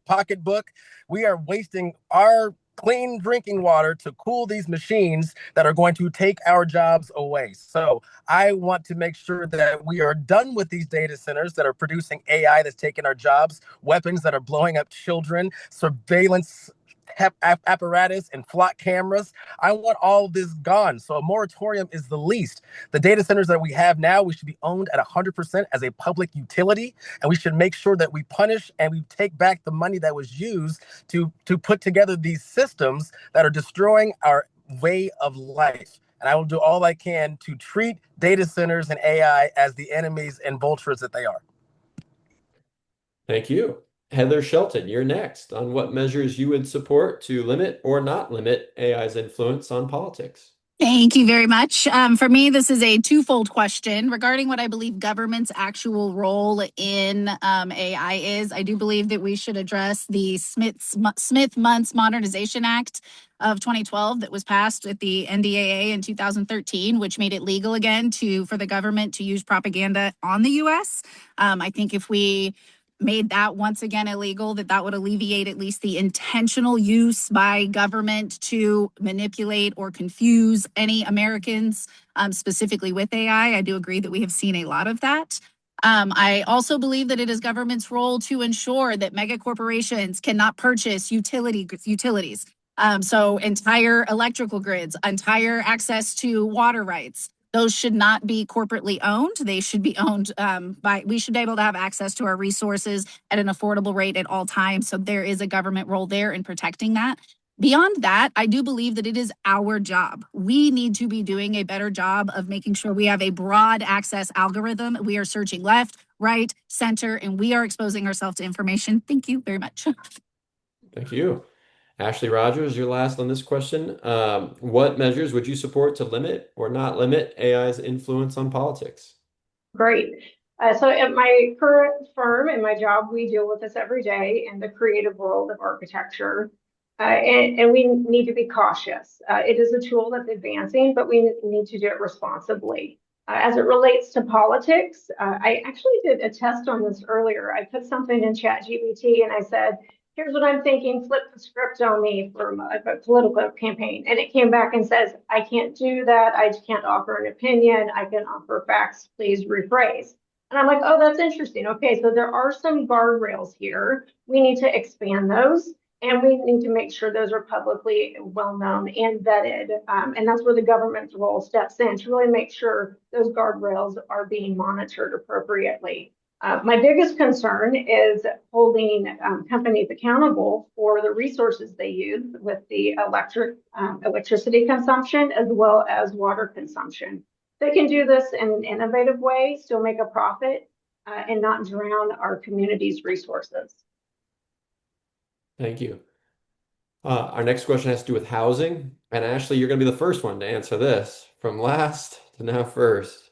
pocketbook. We are wasting our clean drinking water to cool these machines that are going to take our jobs away. So I want to make sure that we are done with these data centers that are producing AI that's taking our jobs, weapons that are blowing up children, surveillance apparatus and flock cameras. I want all of this gone. So a moratorium is the least. The data centers that we have now, we should be owned at 100% as a public utility. And we should make sure that we punish and we take back the money that was used to put together these systems that are destroying our way of life. And I will do all I can to treat data centers and AI as the enemies and vultures that they are. Thank you. Heather Shelton, you're next on what measures you would support to limit or not limit AI's influence on politics. Thank you very much. For me, this is a twofold question regarding what I believe government's actual role in AI is. I do believe that we should address the Smith-Muntz Modernization Act of 2012 that was passed at the NDAA in 2013, which made it legal again for the government to use propaganda on the U.S. I think if we made that once again illegal, that would alleviate at least the intentional use by government to manipulate or confuse any Americans, specifically with AI. I do agree that we have seen a lot of that. I also believe that it is government's role to ensure that mega corporations cannot purchase utilities. So entire electrical grids, entire access to water rights. Those should not be corporately owned. They should be owned we should be able to have access to our resources at an affordable rate at all times. So there is a government role there in protecting that. Beyond that, I do believe that it is our job. We need to be doing a better job of making sure we have a broad access algorithm. We are searching left, right, center, and we are exposing ourselves to information. Thank you very much. Thank you. Ashley Rogers, you're last on this question. What measures would you support to limit or not limit AI's influence on politics? Great. So at my current firm and my job, we deal with this every day in the creative world of architecture. And we need to be cautious. It is a tool that's advancing, but we need to do it responsibly. As it relates to politics, I actually did a test on this earlier. I put something in ChatGPT and I said, here's what I'm thinking, flip the script on me for a political campaign. And it came back and says, I can't do that. I can't offer an opinion. I can offer facts. Please rephrase. And I'm like, oh, that's interesting. Okay, so there are some guardrails here. We need to expand those. And we need to make sure those are publicly well-known and vetted. And that's where the government's role steps in to really make sure those guardrails are being monitored appropriately. My biggest concern is holding companies accountable for the resources they use with the electricity consumption as well as water consumption. They can do this in an innovative way, still make a profit, and not drown our community's resources. Thank you. Our next question has to do with housing. And Ashley, you're going to be the first one to answer this, from last to now first.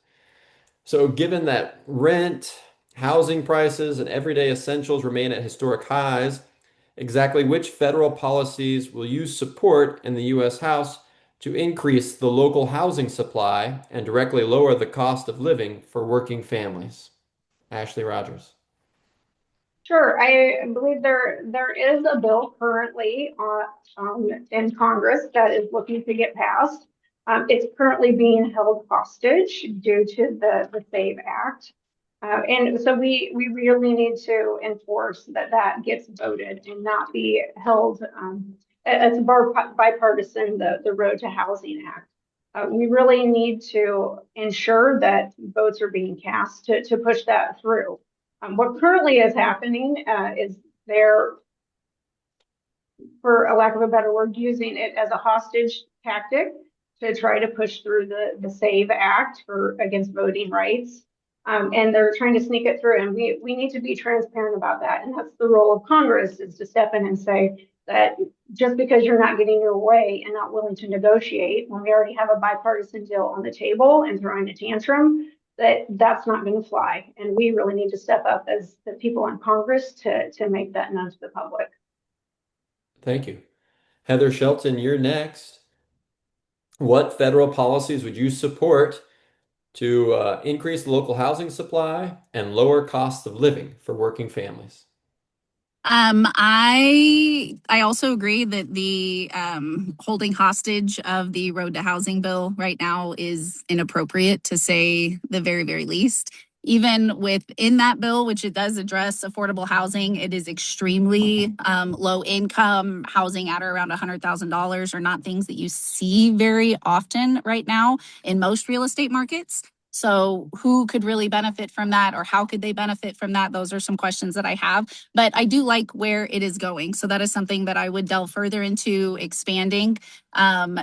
So, given that rent, housing prices, and everyday essentials remain at historic highs, exactly which federal policies will you support in the U.S. House to increase the local housing supply and directly lower the cost of living for working families? Ashley Rogers. Sure, I believe there is a bill currently in Congress that is looking to get passed. It's currently being held hostage due to the SAVE Act. And so we really need to enforce that gets voted and not be held as bipartisan, the Road to Housing Act. We really need to ensure that votes are being cast to push that through. What currently is happening is they're, for a lack of a better word, using it as a hostage tactic to try to push through the SAVE Act against voting rights. And they're trying to sneak it through. And we need to be transparent about that. And that's the role of Congress, is to step in and say that just because you're not getting your way and not willing to negotiate, when we already have a bipartisan deal on the table and throwing a tantrum, that's not going to fly. And we really need to step up as the people in Congress to make that known to the public. Thank you. Heather Shelton, you're next. What federal policies would you support to increase the local housing supply and lower costs of living for working families? I also agree that the holding hostage of the Road to Housing bill right now is inappropriate, to say the very, very least. Even within that bill, which it does address affordable housing, it is extremely low income housing at or around $100,000 are not things that you see very often right now in most real estate markets. So who could really benefit from that, or how could they benefit from that? Those are some questions that I have, but I do like where it is going. So that is something that I would delve further into expanding,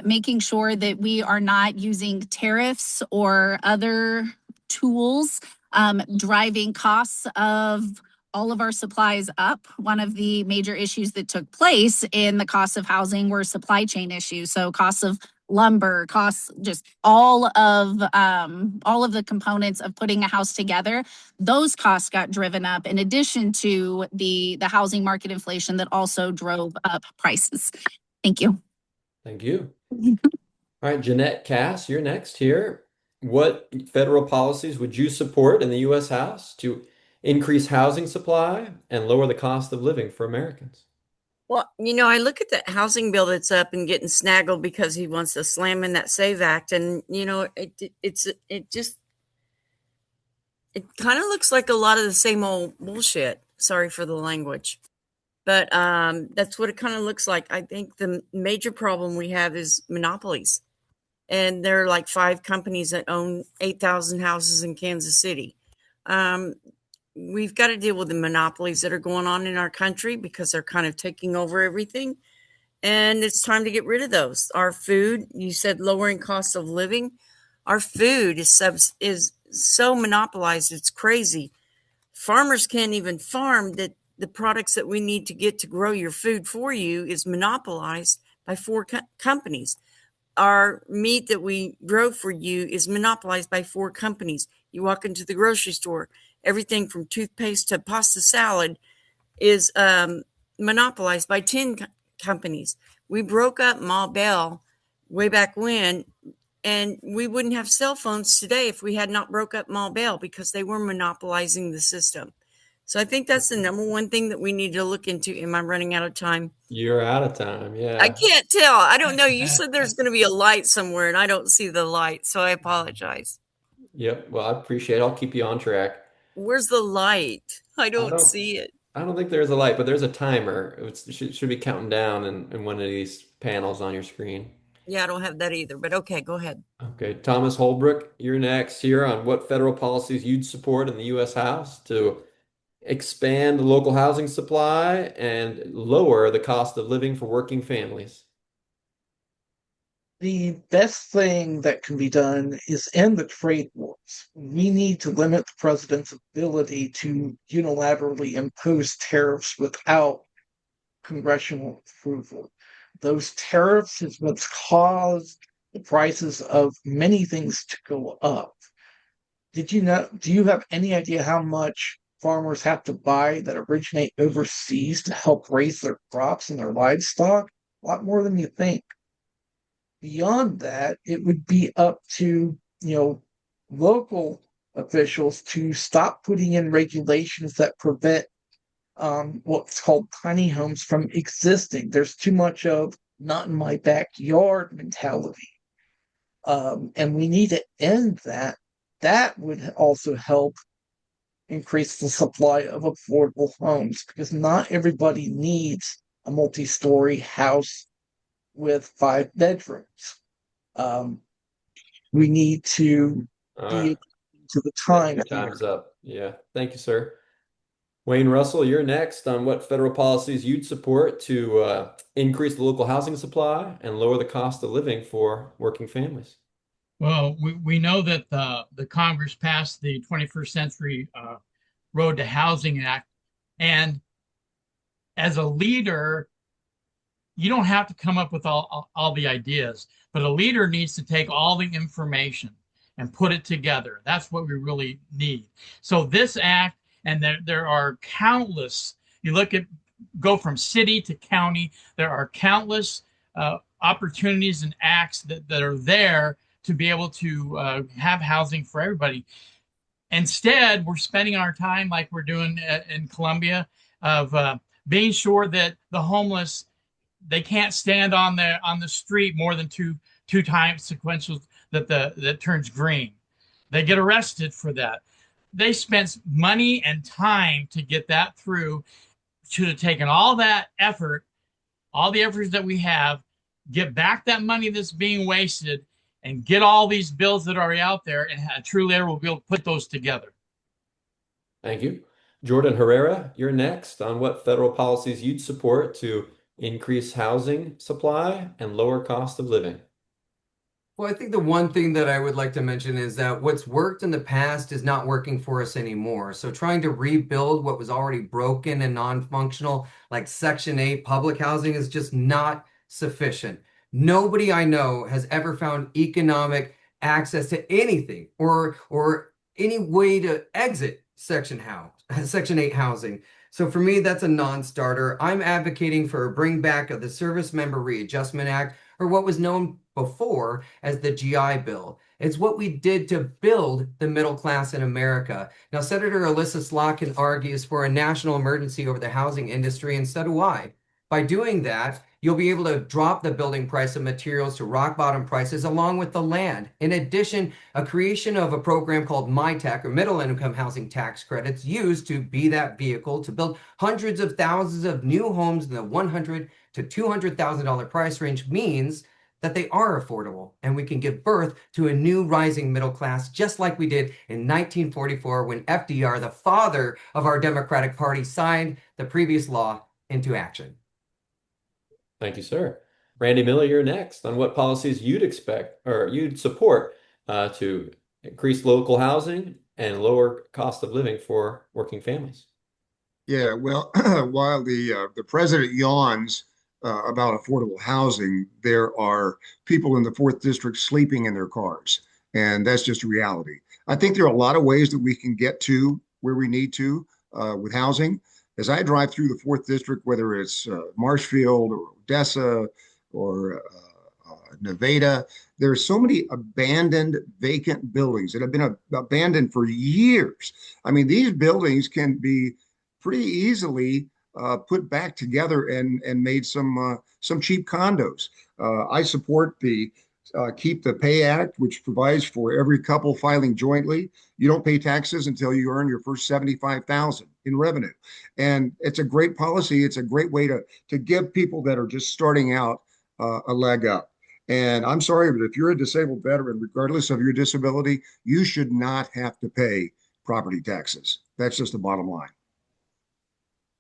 making sure that we are not using tariffs or other tools driving costs of all of our supplies up. One of the major issues that took place in the cost of housing were supply chain issues. So costs of lumber, costs, just all of the components of putting a house together, those costs got driven up, in addition to the housing market inflation that also drove up prices. Thank you. Thank you. All right, Jeanette Cass, you're next here. What federal policies would you support in the U.S. House to increase housing supply and lower the cost of living for Americans? Well, I look at that housing bill that's up and getting snaggled because he wants to slam in that SAVE Act, and it kind of looks like a lot of the same old bullshit. Sorry for the language, but that's what it kind of looks like. I think the major problem we have is monopolies, and there are like 5 companies that own 8,000 houses in Kansas City. We've got to deal with the monopolies that are going on in our country because they're kind of taking over everything. And it's time to get rid of those. Our food, you said lowering costs of living. Our food is so monopolized. It's crazy. Farmers can't even farm. That the products that we need to get to grow your food for you is monopolized by 4 companies. Our meat that we grow for you is monopolized by 4 companies. You walk into the grocery store, everything from toothpaste to pasta salad is monopolized by 10 companies. We broke up Ma Bell way back when And we wouldn't have cell phones today if we had not broke up Ma Bell, because they were monopolizing the system. So I think that's the number one thing that we need to look into. Am I running out of time? You're out of time. I Yeah. can't tell. I don't know. You said there's going to be a light somewhere, and I don't see the light, so I apologize. Yep. Well, I appreciate it. I'll keep you on track. Where's the light? I I don't don't see it. I don't think there's a light, but there's a timer. It should be counting down in one of these panels on your screen. Yeah, I don't have that either, but okay, go ahead. Okay, Thomas Holbrook, you're next here on what federal policies you'd support in the U.S. House to expand the local housing supply and lower the cost of living for working families. The best thing that can be done is end the trade wars. We need to limit the president's ability to unilaterally impose tariffs without congressional approval. Those tariffs is what's caused the prices of many things to go up. Do you have any idea how much farmers have to buy that originate overseas to help raise their crops and their livestock? A lot more than you think. Beyond that, it would be up to, local officials to stop putting in regulations that prevent what's called tiny homes from existing. There's too much of not in my backyard mentality. And we need to end that. That would also help increase the supply of affordable homes, because not everybody needs a multi-story house with 5 bedrooms. We need to All be right. to the time Your here. time's up. Yeah. Thank you, sir. Wayne Russell, you're next on what federal policies you'd support to increase the local housing supply and lower the cost of living for working families. Well, we know that the Congress passed the 21st Century Road to Housing Act. And as a leader, you don't have to come up with all the ideas, but a leader needs to take all the information and put it together. That's what we really need. So this act, and there are countless, go from city to county, there are countless opportunities and acts that are there to be able to have housing for everybody. Instead, we're spending our time like we're doing in Columbia of being sure that the homeless, they can't stand on the street more than two times sequential that turns green. They get arrested for that. They spent money and time to get that through. Should have taken all that effort, all the efforts that we have, get back that money that's being wasted, and get all these bills that are out there, and a true leader will be able to put those together. Thank you. Jordan Herrera, you're next on what federal policies you'd support to increase housing supply and lower cost of living. Well, I think the one thing that I would like to mention is that what's worked in the past is not working for us anymore. So trying to rebuild what was already broken and non-functional, like Section 8 public housing, is just not sufficient. Nobody I know has ever found economic access to anything or any way to exit Section 8 housing. So for me, that's a non-starter. I'm advocating for a bring back of the Service Member Readjustment Act, or what was known before as the GI Bill. It's what we did to build the middle class in America. Now, Senator Alyssa Slotkin argues for a national emergency over the housing industry, and so do I. By doing that, you'll be able to drop the building price of materials to rock bottom prices along with the land. In addition, a creation of a program called MyTech, or middle income housing tax credits, used to be that vehicle to build hundreds of thousands of new homes in the $100,000 to $200,000 price range, means that they are affordable, and we can give birth to a new rising middle class, just like we did in 1944 when FDR, the father of our Democratic Party, signed the previous law into action. Thank you, sir. Randy Miller, you're next on what policies you'd expect or you'd support to increase local housing and lower cost of living for working families. Yeah, well, while the president yawns about affordable housing, there are people in the fourth district sleeping in their cars, and that's just a reality. I think there are a lot of ways that we can get to where we need to with housing. As I drive through the fourth district, whether it's Marshfield or Odessa or Nevada. There's so many abandoned vacant buildings that have been abandoned for years. I mean, these buildings can be pretty easily put back together and made some cheap condos. I support the Keep the Pay Act, which provides for every couple filing jointly, you don't pay taxes until you earn your first 75,000 in revenue. And it's a great policy. It's a great way to give people that are just starting out a leg up. And I'm sorry, but if you're a disabled veteran, regardless of your disability, you should not have to pay property taxes. That's just the bottom line.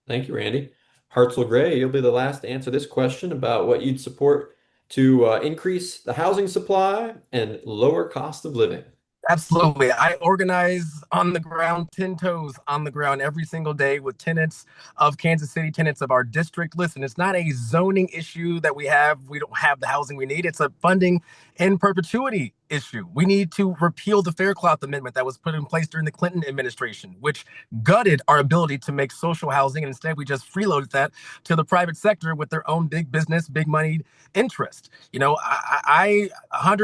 Thank you, Randy. Hartzell Gray, you'll be the last to answer this question about what you'd support to increase the housing supply and lower cost of living. Absolutely. I organize on the ground, 10 toes on the ground every single day with tenants of Kansas City, tenants of our district. Listen, it's not a zoning issue that we have. We don't have the housing we need. It's a funding in perpetuity issue. We need to repeal the Faircloth Amendment that was put in place during the Clinton administration, which gutted our ability to make social housing. And instead, we just freeloaded that to the private sector with their own big business, big money interest. You know, $100,000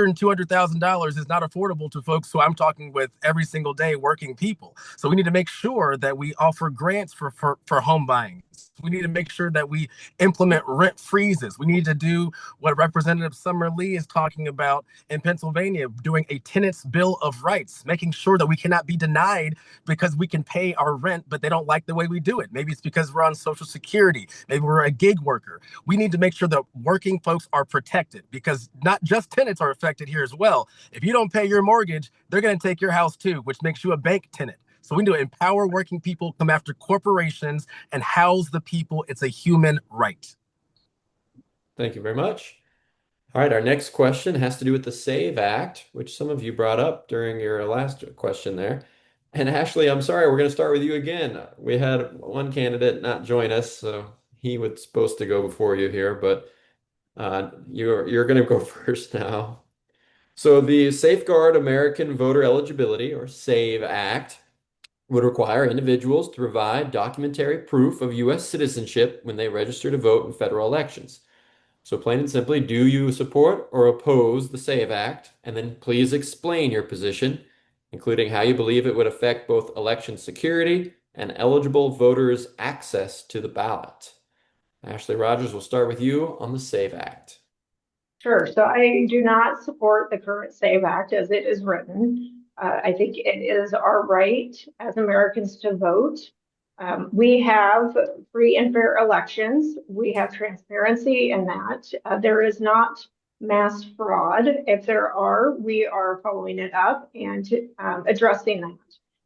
and $200,000 is not affordable to folks who I'm talking with every single day, working people. So we need to make sure that we offer grants for home buying. We need to make sure that we implement rent freezes. We need to do what Representative Summer Lee is talking about in Pennsylvania, doing a tenant's bill of rights, making sure that we cannot be denied because we can pay our rent, but they don't like the way we do it. Maybe it's because we're on Social Security. Maybe we're a gig worker. We need to make sure that working folks are protected, because not just tenants are affected here as well. If you don't pay your mortgage, they're going to take your house too, which makes you a bank tenant. So we need to empower working people, come after corporations, and house the people. It's a human right. Thank you very much. All right, our next question has to do with the SAVE Act, which some of you brought up during your last question there. And Ashley, I'm sorry, we're going to start with you again. We had one candidate not join us, so he was supposed to go before you here, but you're going to go first now. So the Safeguard American Voter Eligibility, or SAVE Act, would require individuals to provide documentary proof of U.S. citizenship when they register to vote in federal elections. So plain and simply, do you support or oppose the SAVE Act? And then please explain your position, including how you believe it would affect both election security and eligible voters' access to the ballot. Ashley Rogers, we'll start with you on the SAVE Act. Sure. So I do not support the current SAVE Act as it is written. I think it is our right as Americans to vote. We have free and fair elections. We have transparency in that. There is not mass fraud. If there are, we are following it up and addressing that.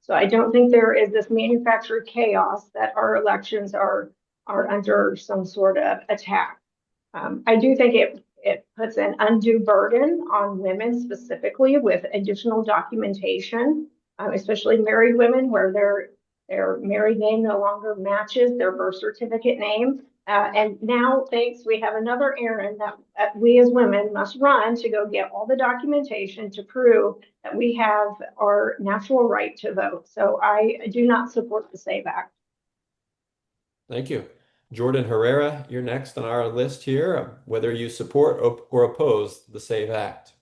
So I don't think there is this manufactured chaos that our elections are under some sort of attack. I do think it puts an undue burden on women specifically with additional documentation, especially married women where their married name no longer matches their birth certificate name. And now, thanks, we have another errand that we as women must run to go get all the documentation to prove that we have our natural right to vote. So I do not support the SAVE Act. Thank you. Jordan Herrera, you're next on our list here, whether you support or oppose the SAVE Act.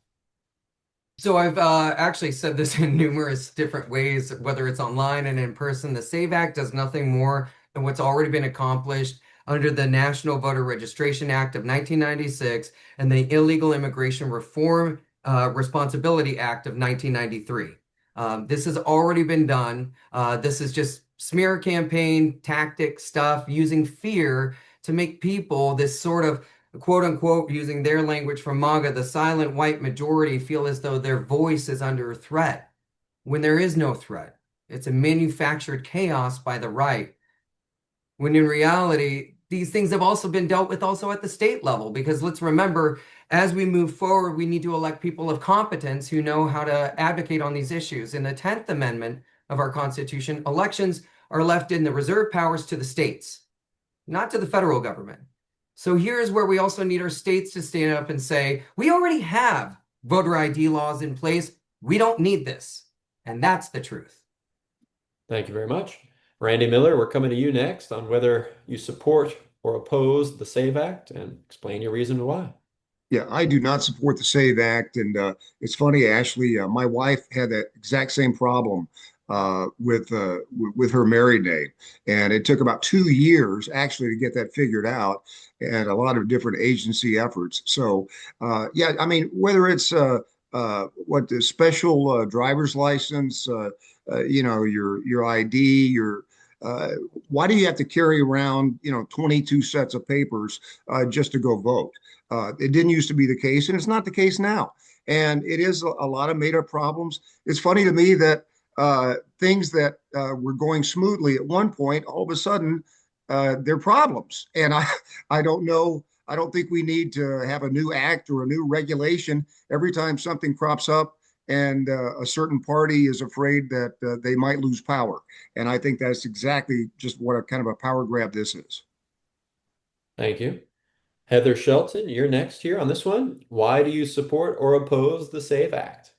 So I've actually said this in numerous different ways, whether it's online and in person. The SAVE Act does nothing more than what's already been accomplished under the National Voter Registration Act of 1996 and the Illegal Immigration Reform Responsibility Act of 1993. This has already been done. This is just smear campaign tactic stuff using fear to make people, this sort of quote unquote, using their language from MAGA, the silent white majority, feel as though their voice is under threat when there is no threat. It's a manufactured chaos by the right. When in reality, these things have also been dealt with also at the state level, because let's remember, as we move forward, we need to elect people of competence who know how to advocate on these issues. In the 10th Amendment of our Constitution, elections are left in the reserve powers to the states, not to the federal government. So here's where we also need our states to stand up and say, we already have voter ID laws in place. We don't need this. And that's the truth. Thank you very much. Randy Miller, we're coming to you next on whether you support or oppose the SAVE Act, and explain your reason why. Yeah, I do not support the SAVE Act. And it's funny, Ashley, my wife had that exact same problem with her married name. And it took about 2 years actually to get that figured out and a lot of different agency efforts. So, yeah, I mean, whether it's what the special driver's license, your ID, uh, why do you have to carry around, 22 sets of papers just to go vote? It didn't used to be the case, and it's not the case now. And it is a lot of made up problems. It's funny to me that things that were going smoothly at one point, all of a sudden, they're problems. And I don't know. I don't think we need to have a new act or a new regulation every time something crops up and a certain party is afraid that they might lose power. And I think that's exactly just what a kind of a power grab this is. Thank you. Heather Shelton, you're next here on this one. Why do you support or oppose the SAVE Act?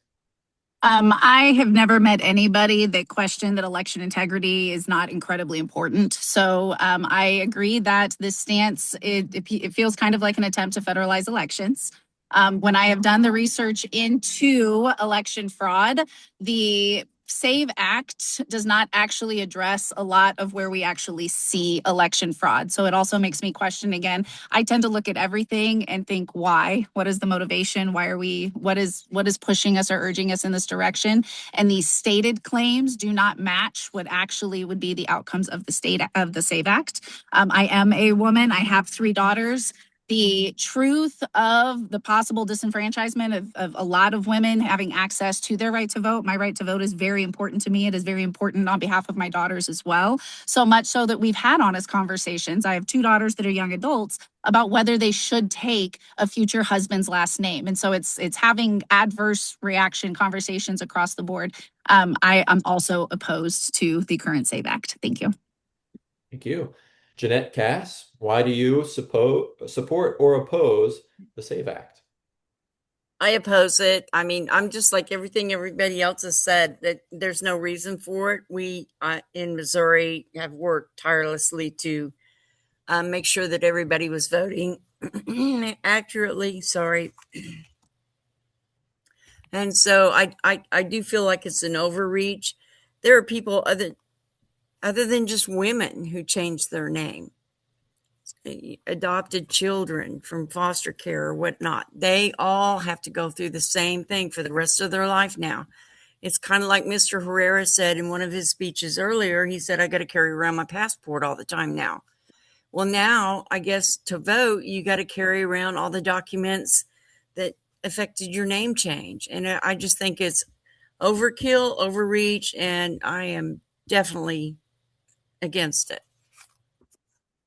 I have never met anybody that questioned that election integrity is not incredibly important. So I agree that this stance, it feels kind of like an attempt to federalize elections. When I have done the research into election fraud, the SAVE Act does not actually address a lot of where we actually see election fraud. So it also makes me question again. I tend to look at everything and think, why? What is the motivation? Why are we, what is pushing us or urging us in this direction? And these stated claims do not match what actually would be the outcomes of the SAVE Act. I am a woman. I have 3 daughters. The truth of the possible disenfranchisement of a lot of women having access to their right to vote. My right to vote is very important to me. It is very important on behalf of my daughters as well. So much so that we've had honest conversations. I have 2 daughters that are young adults about whether they should take a future husband's last name. And so it's having adverse reaction conversations across the board. I am also opposed to the current SAVE Act. Thank you. Thank you. Jeanette Cass, why do you support or oppose the SAVE Act? I oppose it. I mean, I'm just like everything everybody else has said, that there's no reason for it. We in Missouri have worked tirelessly to make sure that everybody was voting accurately. Sorry. And so I do feel like it's an overreach. There are people other than just women who change their name. Adopted children from foster care or whatnot. They all have to go through the same thing for the rest of their life now. It's kind of like Mr. Herrera said in one of his speeches earlier. He said, I got to carry around my passport all the time now. Well, now I guess to vote, you got to carry around all the documents that affected your name change. And I just think it's overkill, overreach, and I am definitely against it.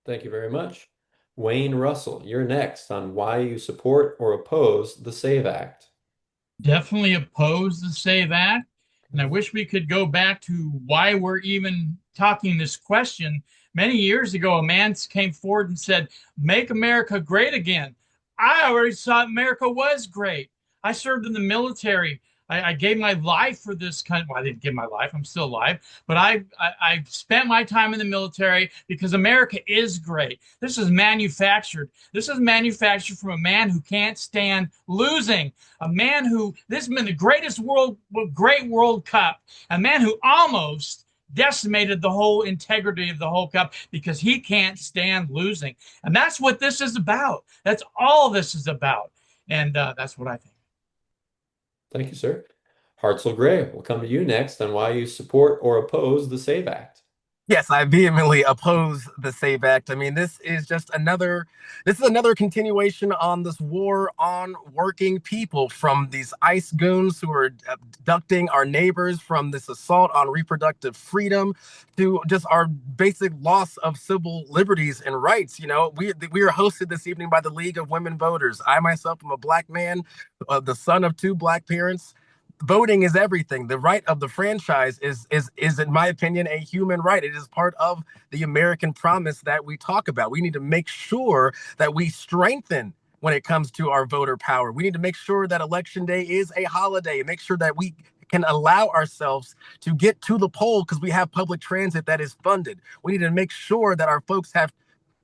Thank you very much. Wayne Russell, you're next on why you support or oppose the SAVE Act. Definitely oppose the SAVE Act. And I wish we could go back to why we're even talking this question. Many years ago, a man came forward and said, make America great again. I already thought America was great. I served in the military. I gave my life for this country. Well, I didn't give my life. I'm still alive. But I spent my time in the military because America is great. This is manufactured. This is manufactured from a man who can't stand losing. A man who, this has been the great World Cup. A man who almost decimated the whole integrity of the whole cup because he can't stand losing. And that's what this is about. That's all this is about. And that's what I think. Thank you, sir. Hartzell Gray, we'll come to you next on why you support or oppose the SAVE Act. Yes, I vehemently oppose the SAVE Act. I mean, this is another continuation on this war on working people, from these ICE goons who are abducting our neighbors, from this assault on reproductive freedom to just our basic loss of civil liberties and rights. You know, we are hosted this evening by the League of Women Voters. I myself am a Black man, the son of 2 Black parents. Voting is everything. The right of the franchise is, in my opinion, a human right. It is part of the American promise that we talk about. We need to make sure that we strengthen when it comes to our voter power. We need to make sure that Election Day is a holiday, make sure that we can allow ourselves to get to the poll because we have public transit that is funded. We need to make sure that our folks have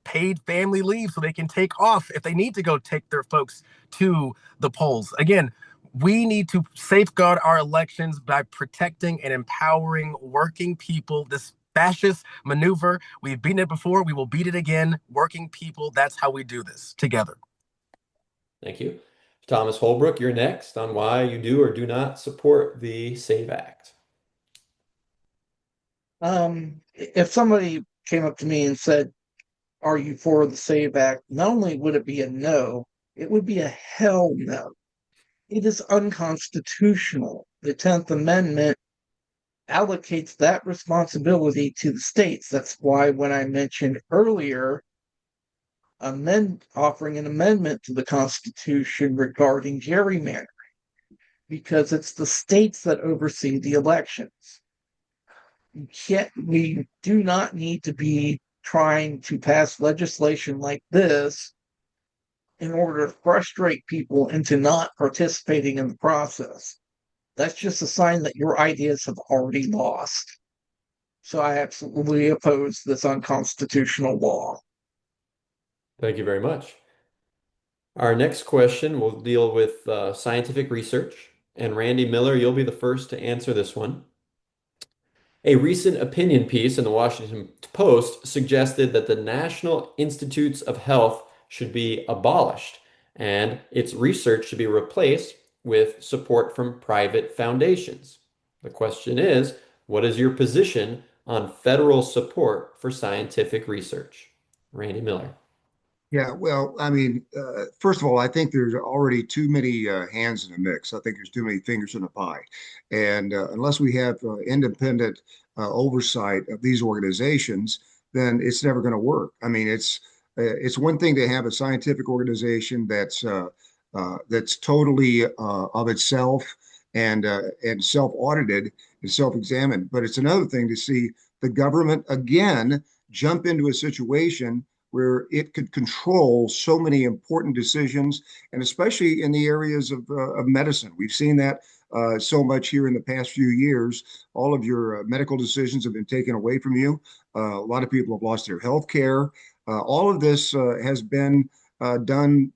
paid family leave so they can take off if they need to go take their folks to the polls. Again, we need to safeguard our elections by protecting and empowering working people. This fascist maneuver, we've beaten it before, we will beat it again. Working people, that's how we do this together. Thank you. Thomas Holbrook, you're next on why you do or do not support the SAVE Act. If somebody came up to me and said, "Are you for the SAVE Act?" Not only would it be a no, it would be a hell no. It is unconstitutional. The 10th Amendment allocates that responsibility to the states. That's why when I mentioned earlier offering an amendment to the Constitution regarding gerrymandering, because it's the states that oversee the elections. We do not need to be trying to pass legislation like this in order to frustrate people into not participating in the process. That's just a sign that your ideas have already lost. So I absolutely oppose this unconstitutional law. Thank you very much. Our next question will deal with scientific research. And Randy Miller, you'll be the first to answer this one. A recent opinion piece in the Washington Post suggested that the National Institutes of Health should be abolished and its research should be replaced with support from private foundations. The question is, what is your position on federal support for scientific research? Randy Miller. Yeah, well, I mean, first of all, I think there's already too many hands in the mix. I think there's too many fingers in the pie. And unless we have independent oversight of these organizations, then it's never going to work. I mean, it's one thing to have a scientific organization that's totally of itself and self-audited and self-examined, but it's another thing to see the government again jump into a situation where it could control so many important decisions, and especially in the areas of medicine. We've seen that so much here in the past few years. All of your medical decisions have been taken away from you. A lot of people have lost their health care. All of this has been done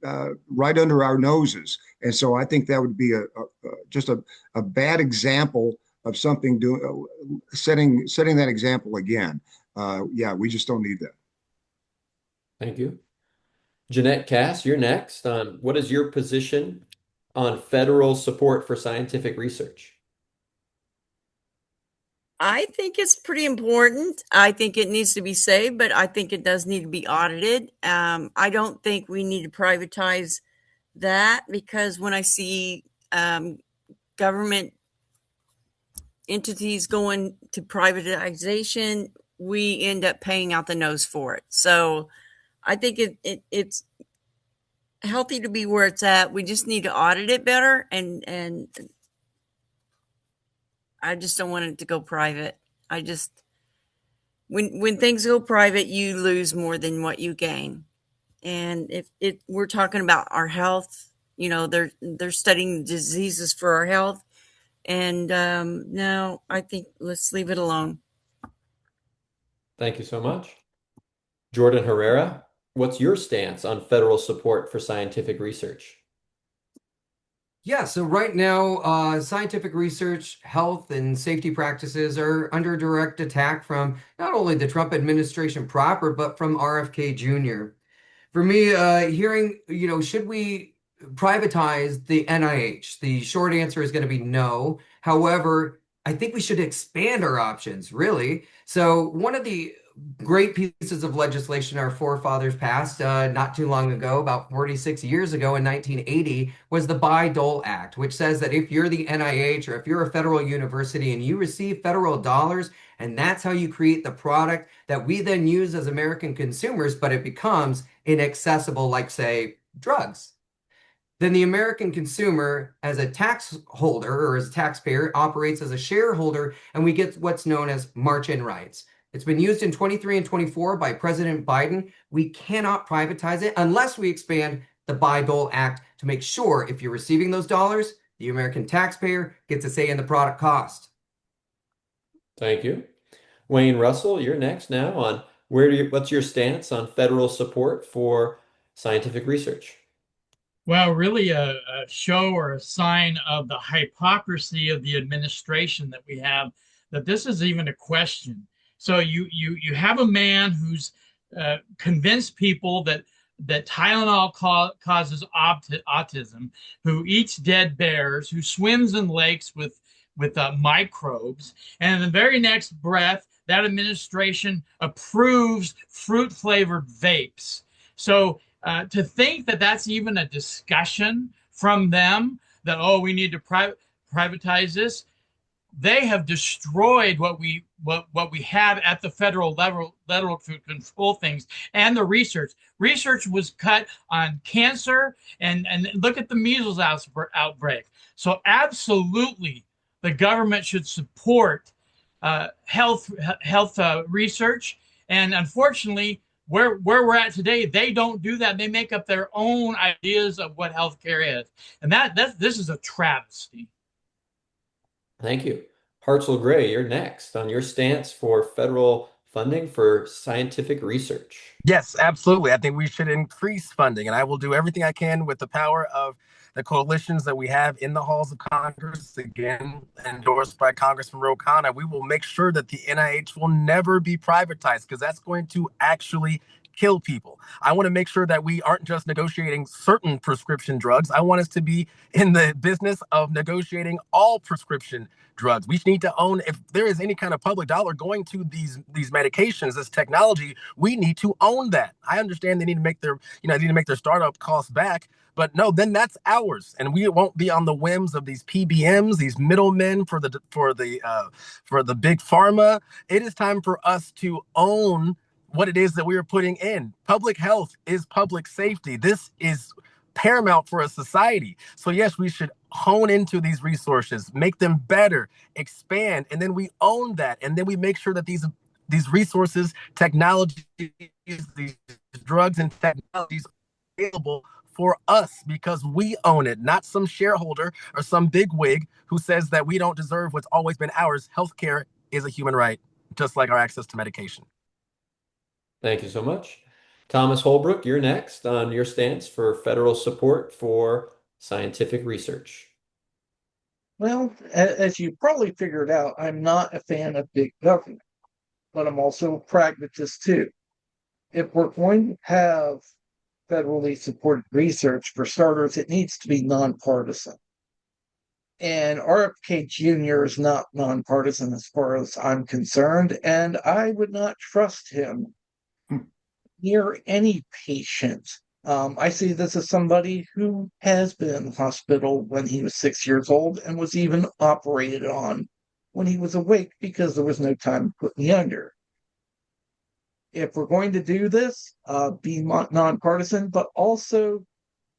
right under our noses. And so I think that would be just a bad example of something setting that example again. Yeah, we just don't need that. Thank you. Jeanette Cass, you're next. What is your position on federal support for scientific research? I think it's pretty important. I think it needs to be saved, but I think it does need to be audited. I don't think we need to privatize that, because when I see government entities going to privatization, we end up paying out the nose for it. So I think it's healthy to be where it's at. We just need to audit it better, and I just don't want it to go private. I just when things go private, you lose more than what you gain. And if we're talking about our health, they're studying diseases for our health, and no, I think let's leave it alone. Thank you so much. Jordan Herrera, what's your stance on federal support for scientific research? Yeah, so right now, scientific research, health, and safety practices are under direct attack from not only the Trump administration proper, but from RFK Jr. For me, hearing, should we privatize the NIH? The short answer is going to be no. However, I think we should expand our options, really. So one of the great pieces of legislation our forefathers passed not too long ago, about 46 years ago in 1980, was the Bayh-Dole Act, which says that if you're the NIH or if you're a federal university and you receive federal dollars, and that's how you create the product that we then use as American consumers, but it becomes inaccessible, like, say, drugs, then the American consumer, as a tax holder or as a taxpayer, operates as a shareholder, and we get what's known as march-in rights. It's been used in 23 and 24 by President Biden. We cannot privatize it unless we expand the Bayh-Dole Act to make sure if you're receiving those dollars, the American taxpayer gets a say in the product cost. Thank you. Wayne Russell, you're next now on What's your stance on federal support for scientific research? Well, really a show or a sign of the hypocrisy of the administration that we have, that this is even a question. So you have a man who's convinced people that Tylenol causes autism, who eats dead bears, who swims in lakes with microbes, and in the very next breath, that administration approves fruit flavored vapes. So to think that that's even a discussion from them, that, oh, we need to privatize this, they have destroyed what we have at the federal level to control things. And the research was cut on cancer, and look at the measles outbreak. So absolutely the government should support health research. And unfortunately, where we're at today, they don't do that. They make up their own ideas of what healthcare is, and this is a travesty. Thank you. Hartzell Gray, you're next on your stance for federal funding for scientific research. Yes, absolutely. I think we should increase funding, and I will do everything I can with the power of the coalitions that we have in the halls of Congress, again, endorsed by Congressman Ro Khanna. We will make sure that the NIH will never be privatized, because that's going to actually kill people. I want to make sure that we aren't just negotiating certain prescription drugs. I want us to be in the business of negotiating all prescription drugs. We need to own, if there is any kind of public dollar going to these medications, this technology, we need to own that. I understand they need to make their, they need to make their startup costs back, but no, then that's ours, and we won't be on the whims of these PBMs, these middlemen for the big pharma. It is time for us to own what it is that we are putting in. Public health is public safety. This is paramount for a society. So yes, we should hone into these resources, make them better, expand, and then we own that. And then we make sure that these resources, technologies, these drugs and technologies are available for us, because we own it, not some shareholder or some bigwig who says that we don't deserve what's always been ours. Healthcare is a human right, just like our access to medication. Thank you so much. Thomas Holbrook, you're next on your stance for federal support for scientific research. Well, as you probably figured out, I'm not a fan of big government, but I'm also a pragmatist too. If we're going to have federally supported research, for starters, it needs to be nonpartisan. And RFK Jr. is not nonpartisan as far as I'm concerned, and I would not trust him near any patient. I see this as somebody who has been in the hospital when he was 6 years old and was even operated on when he was awake because there was no time to put me under. If we're going to do this, be nonpartisan, but also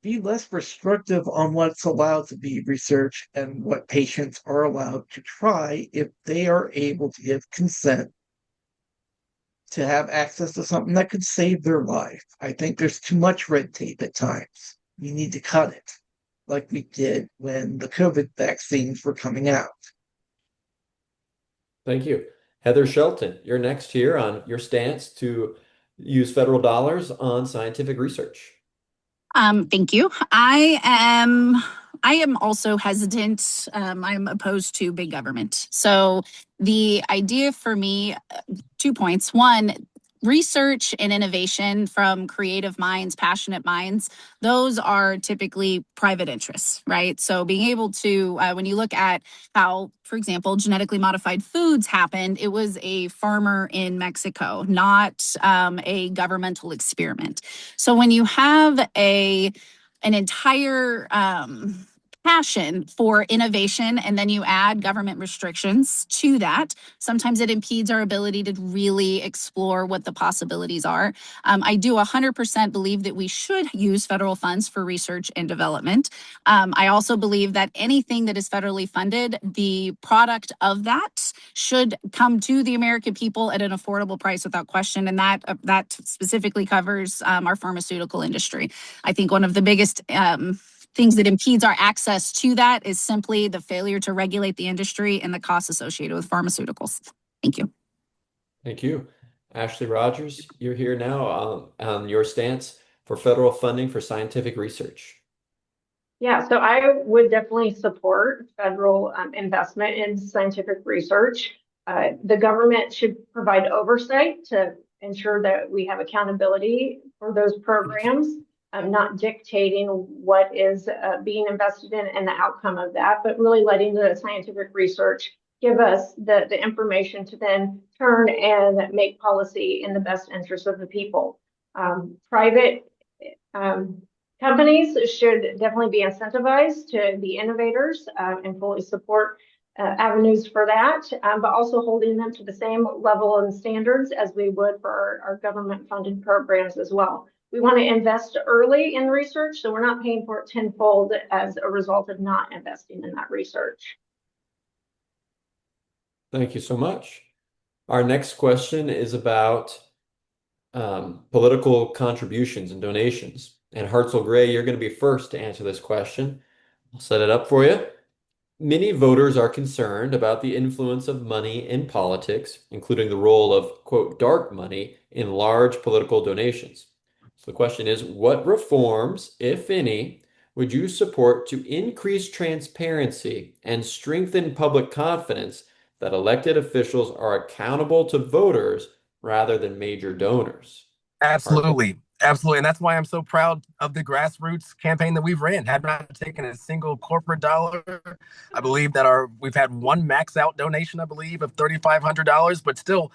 be less restrictive on what's allowed to be researched and what patients are allowed to try if they are able to give consent to have access to something that could save their life. I think there's too much red tape at times. We need to cut it, like we did when the COVID vaccines were coming out. Thank you. Heather Shelton, you're next here on your stance to use federal dollars on scientific research. Thank you. I am also hesitant. I'm opposed to big government. So the idea for me, 2 points. One, research and innovation from creative minds, passionate minds, those are typically private interests, right? So being able to, when you look at how, for example, genetically modified foods happened, it was a farmer in Mexico, not a governmental experiment. So when you have an entire passion for innovation and then you add government restrictions to that, sometimes it impedes our ability to really explore what the possibilities are. I do 100% believe that we should use federal funds for research and development. I also believe that anything that is federally funded, the product of that should come to the American people at an affordable price without question, and that specifically covers our pharmaceutical industry. I think one of the biggest things that impedes our access to that is simply the failure to regulate the industry and the costs associated with pharmaceuticals. Thank you. Thank you. Ashley Rogers, you're here now on your stance for federal funding for scientific research. Yeah, so I would definitely support federal investment in scientific research. The government should provide oversight to ensure that we have accountability for those programs, not dictating what is being invested in and the outcome of that, but really letting the scientific research give us the information to then turn and make policy in the best interest of the people. Private um, companies should definitely be incentivized to be innovators and fully support avenues for that, but also holding them to the same level and standards as we would for our government funded programs as well. We want to invest early in research, so we're not paying for it tenfold as a result of not investing in that research. Thank you so much. Our next question is about political contributions and donations. And Hartzell Gray, you're going to be first to answer this question. I'll set it up for you. Many voters are concerned about the influence of money in politics, including the role of, quote, dark money in large political donations. So the question is, what reforms, if any, would you support to increase transparency and strengthen public confidence that elected officials are accountable to voters rather than major donors? Hartzell. Absolutely. Absolutely. And that's why I'm so proud of the grassroots campaign that we've ran. Have not taken a single corporate dollar. I believe that we've had one max out donation, I believe, of $3,500, but still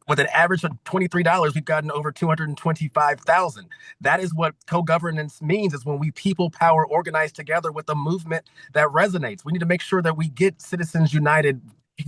with an average of $23, we've gotten over 225,000. That is what co-governance means, is when we people power organize together with a movement that resonates. We need to make sure that we get Citizens United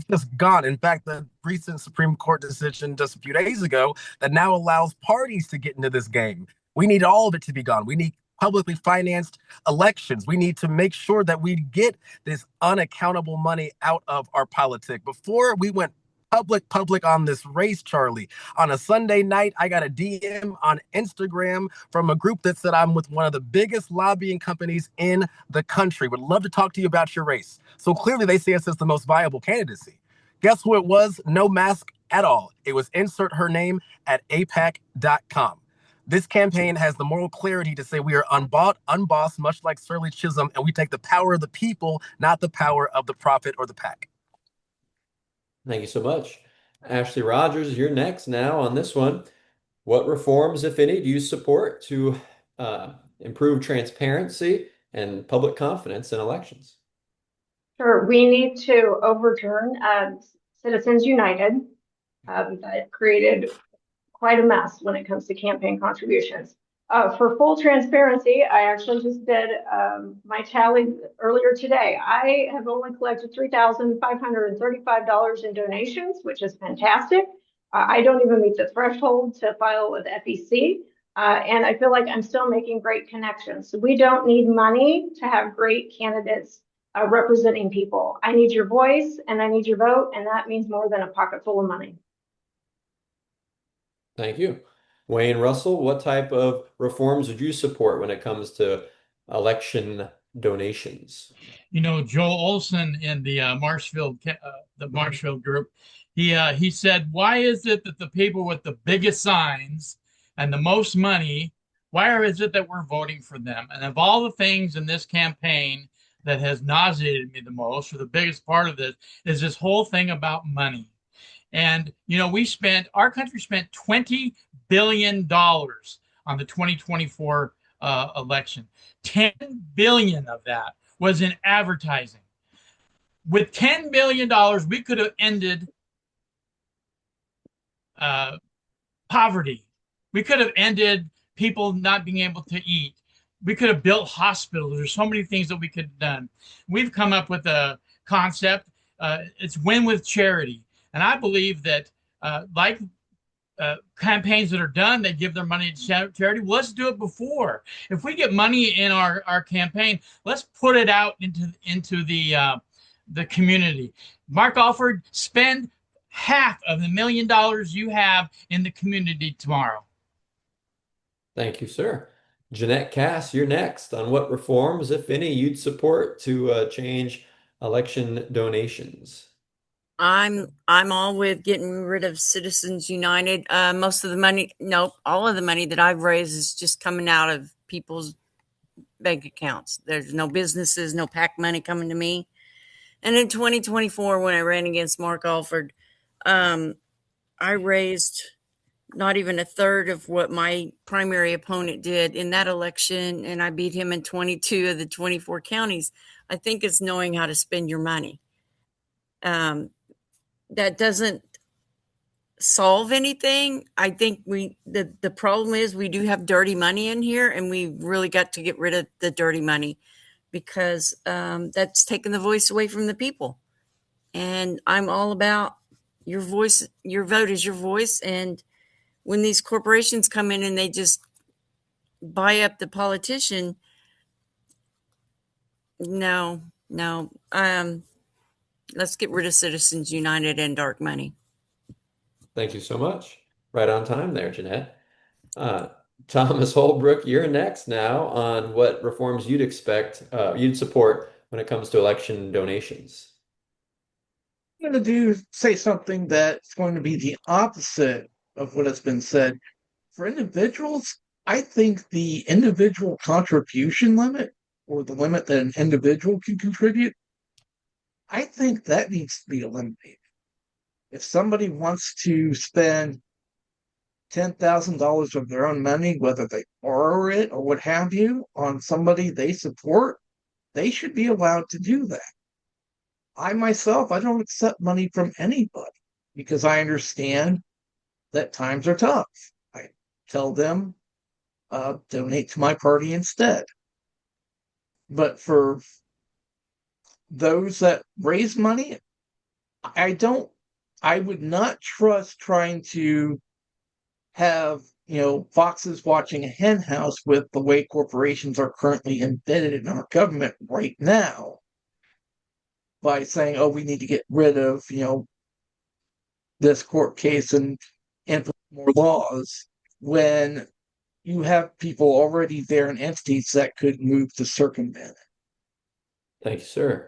just gone. In fact, the recent Supreme Court decision just a few days ago that now allows parties to get into this game. We need all of it to be gone. We need publicly financed elections. We need to make sure that we get this unaccountable money out of our politics. Before we went public on this race, Charlie, on a Sunday night, I got a DM on Instagram from a group that said I'm with one of the biggest lobbying companies in the country. Would love to talk to you about your race. So clearly they see us as the most viable candidacy. Guess who it was? No mask at all. It was insert her name at apac.com. This campaign has the moral clarity to say we are unbought, unbossed, much like Shirley Chisholm, and we take the power of the people, not the power of the profit or the pack. Thank you so much. Ashley Rogers, you're next now on this one. What reforms, if any, do you support to improve transparency and public confidence in elections? Sure, we need to overturn Citizens United that created quite a mess when it comes to campaign contributions. For full transparency, I actually just did my tally earlier today. I have only collected $3,535 in donations, which is fantastic. I don't even meet the threshold to file with FEC. And I feel like I'm still making great connections. So we don't need money to have great candidates representing people. I need your voice and I need your vote, and that means more than a pocket full of money. Thank you. Wayne Russell, what type of reforms would you support when it comes to election donations? You know, Joel Olson in the Marshfield group, he said, "Why is it that the people with the biggest signs and the most money, why is it that we're voting for them?" And of all the things in this campaign that has nauseated me the most, or the biggest part of this, is this whole thing about money. And, you know, our country spent $20 billion on the 2024 election. 10 billion of that was in advertising. With $10 billion, we could have ended poverty. We could have ended people not being able to eat. We could have built hospitals. There's so many things that we could have done. We've come up with a concept. It's win with charity. And I believe that campaigns that are done, they give their money to charity. Well, let's do it before. If we get money in our campaign, let's put it out into the community. Mark Alford, spend half of the $1 million you have in the community tomorrow. Thank you, sir. Jeanette Cass, you're next on what reforms, if any, you'd support to change election donations. I'm all with getting rid of Citizens United. Most of the money, nope, all of the money that I've raised is just coming out of people's bank accounts. There's no businesses, no PAC money coming to me. And in 2024, when I ran against Mark Alford, I raised not even a third of what my primary opponent did in that election, and I beat him in 22 of the 24 counties. I think it's knowing how to spend your money. That doesn't solve anything. I think the problem is we do have dirty money in here, and we really got to get rid of the dirty money because that's taking the voice away from the people. And I'm all about your voice. Your vote is your voice. And when these corporations come in and they just buy up the politician, no. Let's get rid of Citizens United and dark money. Thank you so much. Right on time there, Jeanette. Thomas Holbrook, you're next now on what reforms you'd support when it comes to election donations. I'm going to say something that's going to be the opposite of what has been said. For individuals, I think the individual contribution limit, or the limit that an individual can contribute, I think that needs to be eliminated. If somebody wants to spend $10,000 of their own money, whether they borrow it or what have you, on somebody they support, they should be allowed to do that. I myself, I don't accept money from anybody because I understand that times are tough. I tell them, donate to my party instead. But for those that raise money, I would not trust trying to have, foxes watching a hen house with the way corporations are currently embedded in our government right now by saying, oh, we need to get rid of, this court case and implement more laws when you have people already there and entities that could move to circumvent it. Thank you, sir.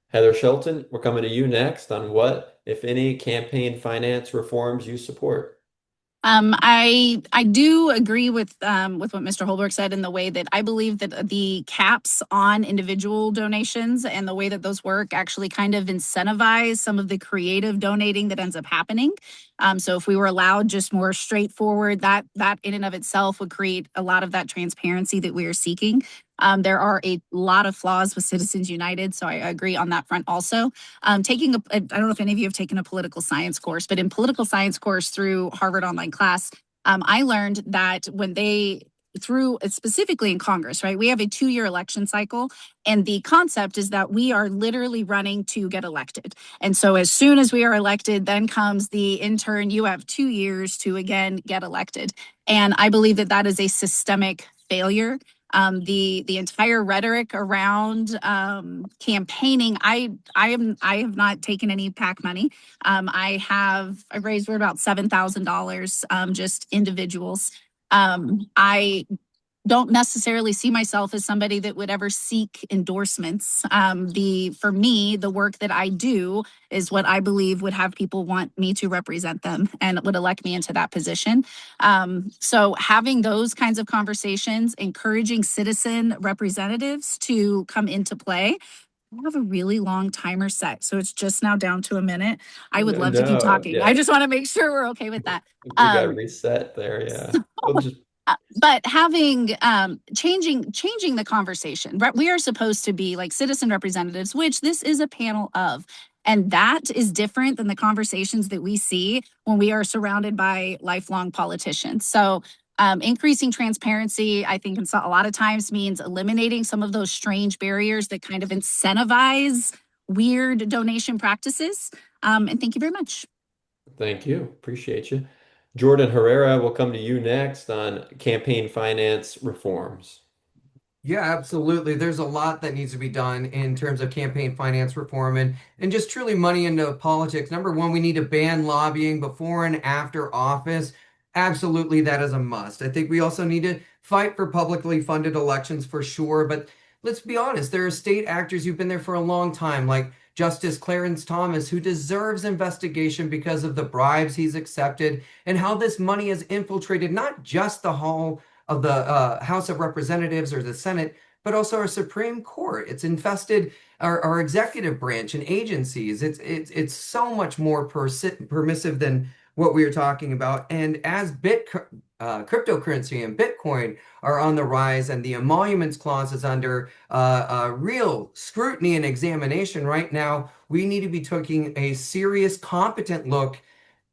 Heather Shelton, we're coming to you next on what, if any, campaign finance reforms you support. I do agree with what Mr. Holbrook said in the way that I believe that the caps on individual donations and the way that those work actually kind of incentivize some of the creative donating that ends up happening. So if we were allowed just more straightforward, that in and of itself would create a lot of that transparency that we are seeking. There are a lot of flaws with Citizens United, so I agree on that front also. I don't know if any of you have taken a political science course, but in political science course through Harvard Online Class, I learned that specifically in Congress, right? We have a 2-year election cycle. And the concept is that we are literally running to get elected. And so as soon as we are elected, then comes the intern, you have 2 years to again get elected. And I believe that that is a systemic failure. The entire rhetoric around campaigning, I have not taken any PAC money. I've raised about $7,000, just individuals. I don't necessarily see myself as somebody that would ever seek endorsements. For me, the work that I do is what I believe would have people want me to represent them and would elect me into that position. So having those kinds of conversations, encouraging citizen representatives to come into play. I have a really long timer set, so it's just now down to a minute. I would love to keep talking. Yeah. I just want to make sure we're okay with that. We got reset there, yeah. But having changing the conversation, right? We are supposed to be like citizen representatives, which this is a panel of. And that is different than the conversations that we see when we are surrounded by lifelong politicians. So increasing transparency, I think a lot of times means eliminating some of those strange barriers that kind of incentivize weird donation practices. And thank you very much. Thank you. Appreciate you. Jordan Herrera, will come to you next on campaign finance reforms. Yeah, absolutely. There's a lot that needs to be done in terms of campaign finance reform and just truly money into politics. Number one, we need to ban lobbying before and after office. Absolutely, that is a must. I think we also need to fight for publicly funded elections for sure. But let's be honest, there are state actors who've been there for a long time, like Justice Clarence Thomas, who deserves investigation because of the bribes he's accepted and how this money has infiltrated not just the hall of the House of Representatives or the Senate, but also our Supreme Court. It's infested our executive branch and agencies. It's so much more permissive than what we were talking about. And as cryptocurrency and Bitcoin are on the rise and the emoluments clause is under real scrutiny and examination right now, we need to be taking a serious, competent look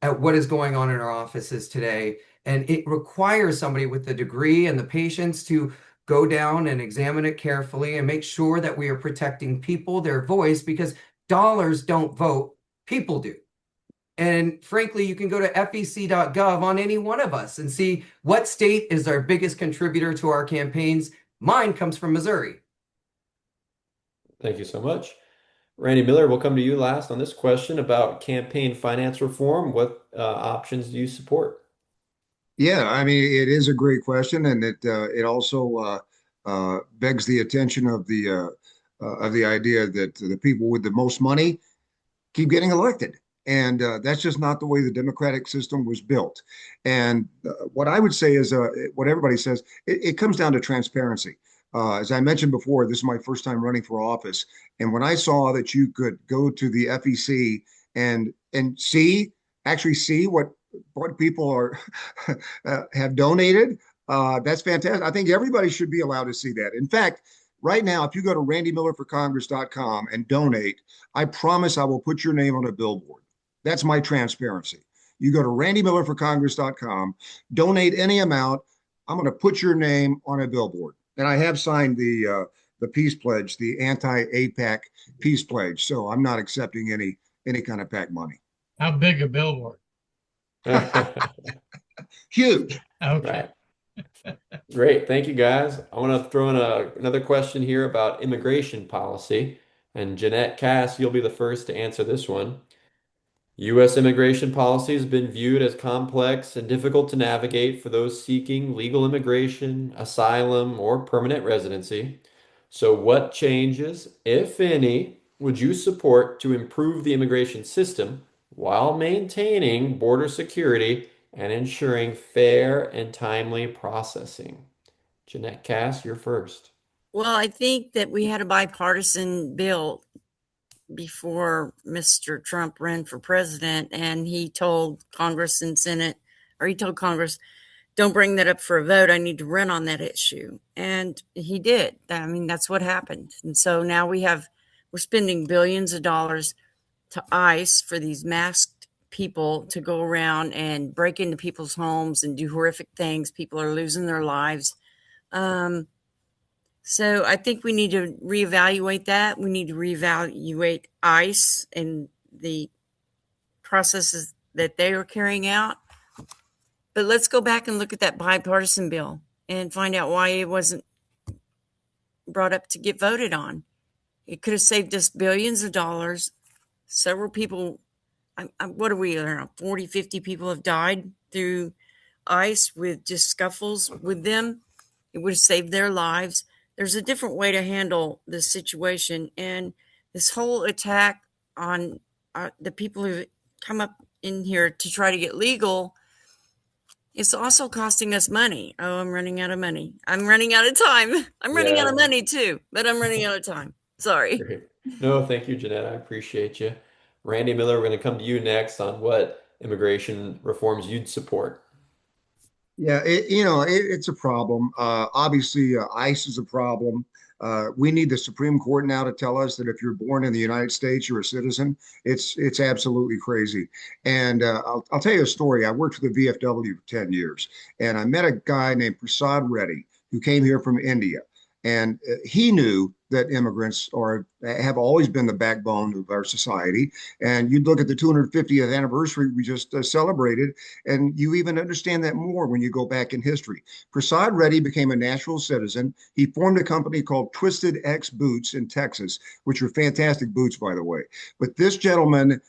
at what is going on in our offices today. And it requires somebody with the degree and the patience to go down and examine it carefully and make sure that we are protecting people, their voice, because dollars don't vote, people do. And frankly, you can go to fec.gov on any one of us and see what state is our biggest contributor to our campaigns. Mine comes from Missouri. Thank you so much. Randy Miller, we'll come to you last on this question about campaign finance reform. What options do you support? Yeah, I mean, it is a great question, and it also begs the attention of the idea that the people with the most money keep getting elected. And that's just not the way the democratic system was built. And what I would say is what everybody says, it comes down to transparency. As I mentioned before, this is my first time running for office. And when I saw that you could go to the FEC and actually see what people are have donated, that's fantastic. I think everybody should be allowed to see that. In fact, right now, if you go to randymillerforcongress.com and donate, I promise I will put your name on a billboard. That's my transparency. You go to randymillerforcongress.com, donate any amount. I'm going to put your name on a billboard. And I have signed the peace pledge, the anti-APAC peace pledge. So I'm not accepting any kind of PAC money. How big a billboard? Huge. Okay. Right. Great. Thank you, guys. I want to throw in another question here about immigration policy. And Jeanette Cass, you'll be the first to answer this one. U.S. immigration policy has been viewed as complex and difficult to navigate for those seeking legal immigration, asylum, or permanent residency. So, what changes, if any, would you support to improve the immigration system while maintaining border security and ensuring fair and timely processing? Jeanette Cass, you're first. Well, I think that we had a bipartisan bill before Mr. Trump ran for president, and he told Congress and Senate, or he told Congress, don't bring that up for a vote. I need to run on that issue. And he did. I mean, that's what happened. And so now we're spending billions of dollars to ICE for these masked people to go around and break into people's homes and do horrific things. People are losing their lives. So I think we need to reevaluate that. We need to reevaluate ICE and the processes that they are carrying out. But let's go back and look at that bipartisan bill and find out why it wasn't brought up to get voted on. It could have saved us billions of dollars. Several people, what are we around? 40, 50 people have died through ICE with just scuffles with them. It would have saved their lives. There's a different way to handle this situation. And this whole attack on the people who come up in here to try to get legal, it's also costing us money. Oh, I'm running out of money. I'm running out of time. I'm running out of money too, but I'm running out of time. Sorry. Great. No, thank you, Jeanette. I appreciate you. Randy Miller, we're going to come to you next on what immigration reforms you'd support. Yeah, it's a problem. Obviously, ICE is a problem. We need the Supreme Court now to tell us that if you're born in the United States, you're a citizen. It's absolutely crazy. And I'll tell you a story. I worked for the VFW for 10 years, and I met a guy named Prasad Reddy who came here from India. And he knew that immigrants have always been the backbone of our society. And you'd look at the 250th anniversary we just celebrated, and you even understand that more when you go back in history. Prasad Reddy became a natural citizen. He formed a company called Twisted X Boots in Texas, which are fantastic boots, by the way. But this gentleman,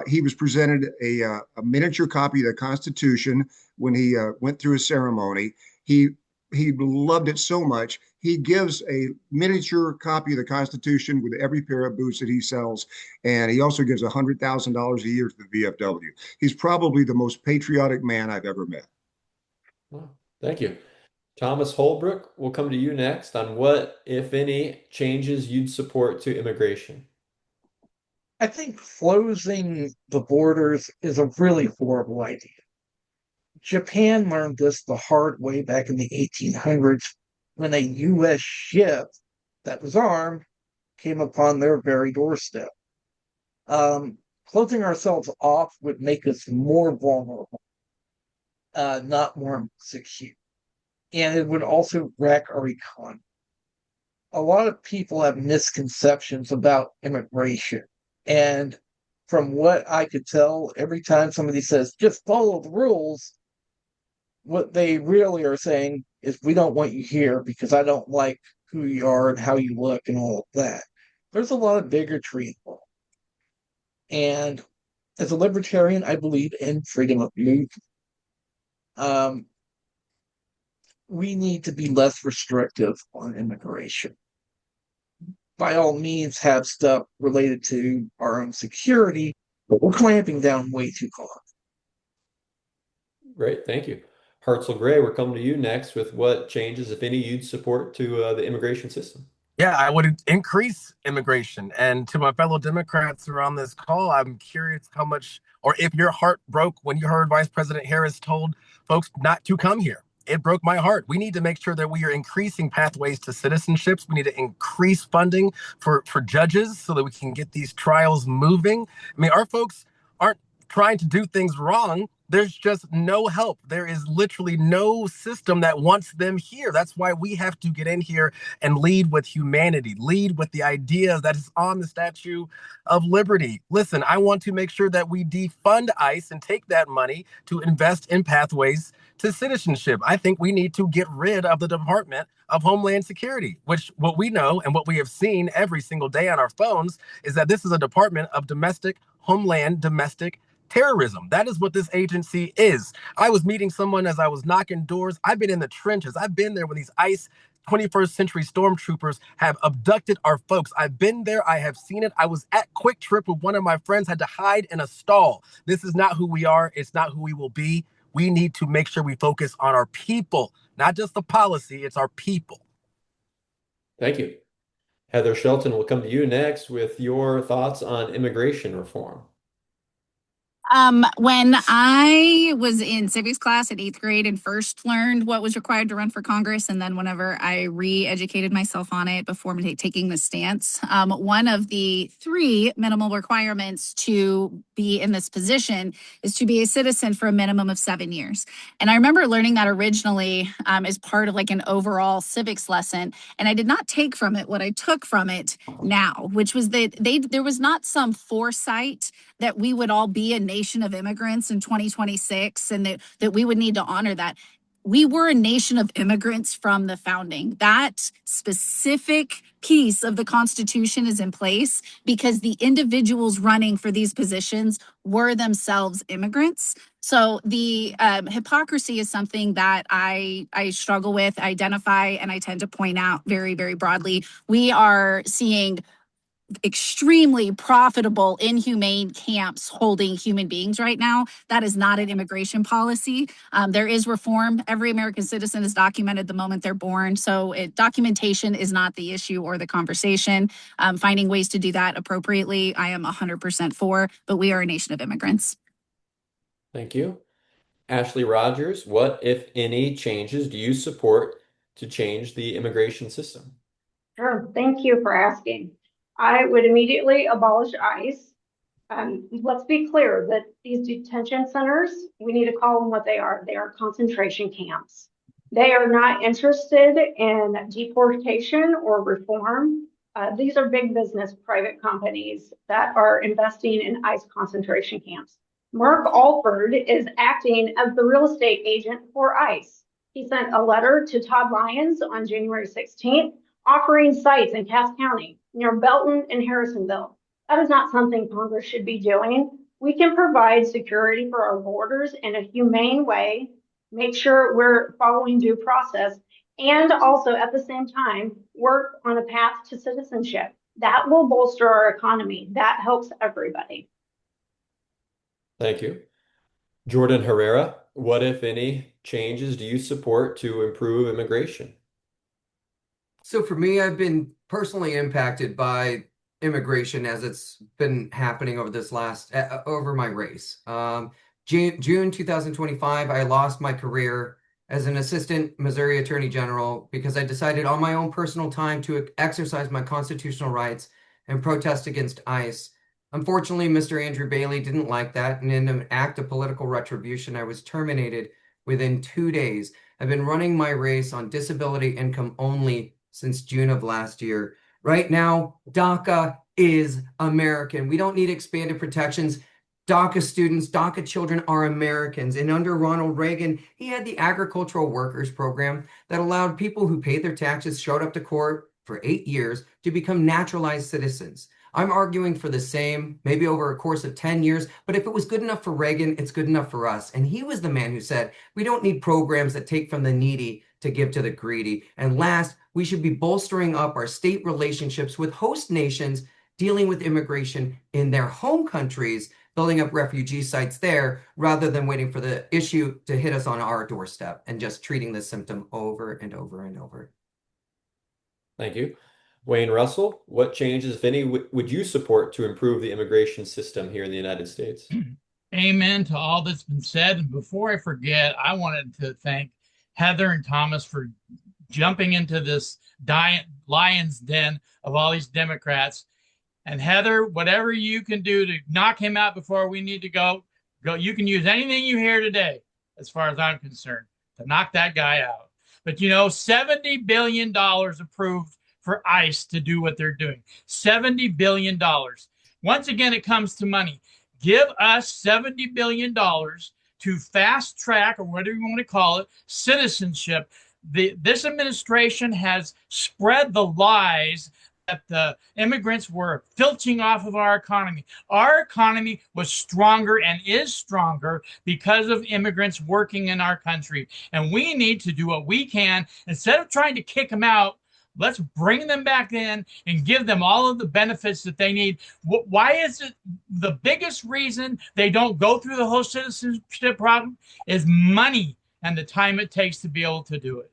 he was presented a miniature copy of the Constitution when he went through a ceremony. He loved it so much, he gives a miniature copy of the Constitution with every pair of boots that he sells, and he also gives $100,000 a year to the VFW. He's probably the most patriotic man I've ever met. Well, thank you. Thomas Holbrook, we'll come to you next on what, if any, changes you'd support to immigration. I think closing the borders is a really horrible idea. Japan learned this the hard way back in the 1800s when a U.S. ship that was armed came upon their very doorstep. Closing ourselves off would make us more vulnerable, not more secure. And it would also wreck our economy. A lot of people have misconceptions about immigration. And from what I could tell, every time somebody says, just follow the rules, what they really are saying is, we don't want you here because I don't like who you are and how you look and all of that. There's a lot of bigotry involved. And as a libertarian, I believe in freedom of movement. We need to be less restrictive on immigration. By all means, have stuff related to our own security, but we're clamping down way too hard. Great, thank you. Hartzell Gray, we're coming to you next with what changes, if any, you'd support to the immigration system. Yeah, I would increase immigration. And to my fellow Democrats who are on this call, I'm curious how much, or if your heart broke when you heard Vice President Harris told folks not to come here. It broke my heart. We need to make sure that we are increasing pathways to citizenships. We need to increase funding for judges so that we can get these trials moving. I mean, our folks aren't trying to do things wrong. There's just no help. There is literally no system that wants them here. That's why we have to get in here and lead with humanity, lead with the idea that is on the Statue of Liberty. Listen, I want to make sure that we defund ICE and take that money to invest in pathways to citizenship. I think we need to get rid of the Department of Homeland Security, which what we know and what we have seen every single day on our phones is that this is a Department of domestic terrorism. That is what this agency is. I was meeting someone as I was knocking doors. I've been in the trenches. I've been there when these ICE 21st century stormtroopers have abducted our folks. I've been there. I have seen it. I was at Quick Trip with one of my friends, had to hide in a stall. This is not who we are. It's not who we will be. We need to make sure we focus on our people, not just the policy. It's our people. Thank you. Heather Shelton, we'll come to you next with your thoughts on immigration reform. When I was in civics class at 8th grade and first learned what was required to run for Congress, and then whenever I re-educated myself on it before taking the stance, one of the 3 minimal requirements to be in this position is to be a citizen for a minimum of 7 years. And I remember learning that originally as part of like an overall civics lesson, and I did not take from it what I took from it now, which was that there was not some foresight that we would all be a nation of immigrants in 2026 and that we would need to honor that. We were a nation of immigrants from the founding. That specific piece of the Constitution is in place because the individuals running for these positions were themselves immigrants. So the hypocrisy is something that I struggle with, identify, and I tend to point out very, very broadly. We are seeing extremely profitable, inhumane camps holding human beings right now. That is not an immigration policy. There is reform. Every American citizen is documented the moment they're born. So documentation is not the issue or the conversation. Finding ways to do that appropriately, I am 100% for, but we are a nation of immigrants. Thank you. Ashley Rogers, what, if any, changes do you support to change the immigration system? Sure. Thank you for asking. I would immediately abolish ICE. Let's be clear that these detention centers, we need to call them what they are. They are concentration camps. They are not interested in deportation or reform. These are big business private companies that are investing in ICE concentration camps. Mark Alford is acting as the real estate agent for ICE. He sent a letter to Todd Lyons on January 16th offering sites in Cass County near Belton and Harrisonville. That is not something Congress should be doing. We can provide security for our borders in a humane way, make sure we're following due process, and also at the same time, work on a path to citizenship. That will bolster our economy. That helps everybody. Thank you. Jordan Herrera, what, if any, changes do you support to improve immigration? So for me, I've been personally impacted by immigration as it's been happening over this last over my race. June 2025, I lost my career as an assistant Missouri Attorney General because I decided on my own personal time to exercise my constitutional rights and protest against ICE. Unfortunately, Mr. Andrew Bailey didn't like that, and in an act of political retribution, I was terminated within 2 days. I've been running my race on disability income only since June of last year. Right now, DACA is American. We don't need expanded protections. DACA students, DACA children are Americans. And under Ronald Reagan, he had the agricultural workers program that allowed people who paid their taxes, showed up to court for 8 years to become naturalized citizens. I'm arguing for the same, maybe over a course of 10 years, but if it was good enough for Reagan, it's good enough for us. And he was the man who said, we don't need programs that take from the needy to give to the greedy. And last, we should be bolstering up our state relationships with host nations dealing with immigration in their home countries, building up refugee sites there, rather than waiting for the issue to hit us on our doorstep and just treating the symptom over and over and over. Thank you. Wayne Russell, what changes, if any, would you support to improve the immigration system here in the United States? Amen to all that's been said. And before I forget, I wanted to thank Heather and Thomas for jumping into this lion's den of all these Democrats. And Heather, whatever you can do to knock him out before we need to go. You can use anything you hear today, as far as I'm concerned, to knock that guy out. But $70 billion approved for ICE to do what they're doing. $70 billion. Once again, it comes to money. Give us $70 billion to fast track, or whatever you want to call it, citizenship. This administration has spread the lies that the immigrants were filching off of our economy. Our economy was stronger and is stronger because of immigrants working in our country. And we need to do what we can. Instead of trying to kick them out, let's bring them back in and give them all of the benefits that they need. Why is it the biggest reason they don't go through the whole citizenship problem is money and the time it takes to be able to do it.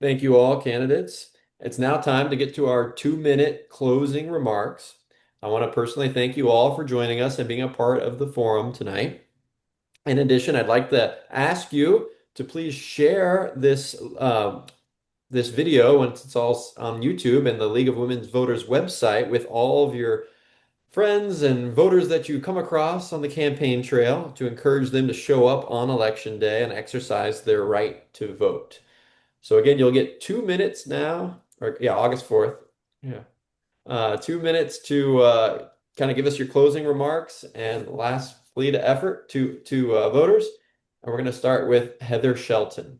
Thank you all, candidates. It's now time to get to our 2-minute closing remarks. I want to personally thank you all for joining us and being a part of the forum tonight. In addition, I'd like to ask you to please share this this video once it's all on YouTube and the League of Women Voters website with all of your friends and voters that you come across on the campaign trail to encourage them to show up on election day and exercise their right to vote. So again, you'll get 2 minutes now, or yeah, August 4th. Yeah. 2 minutes to kind of give us your closing remarks and last plea to effort to voters. And we're going to start with Heather Shelton.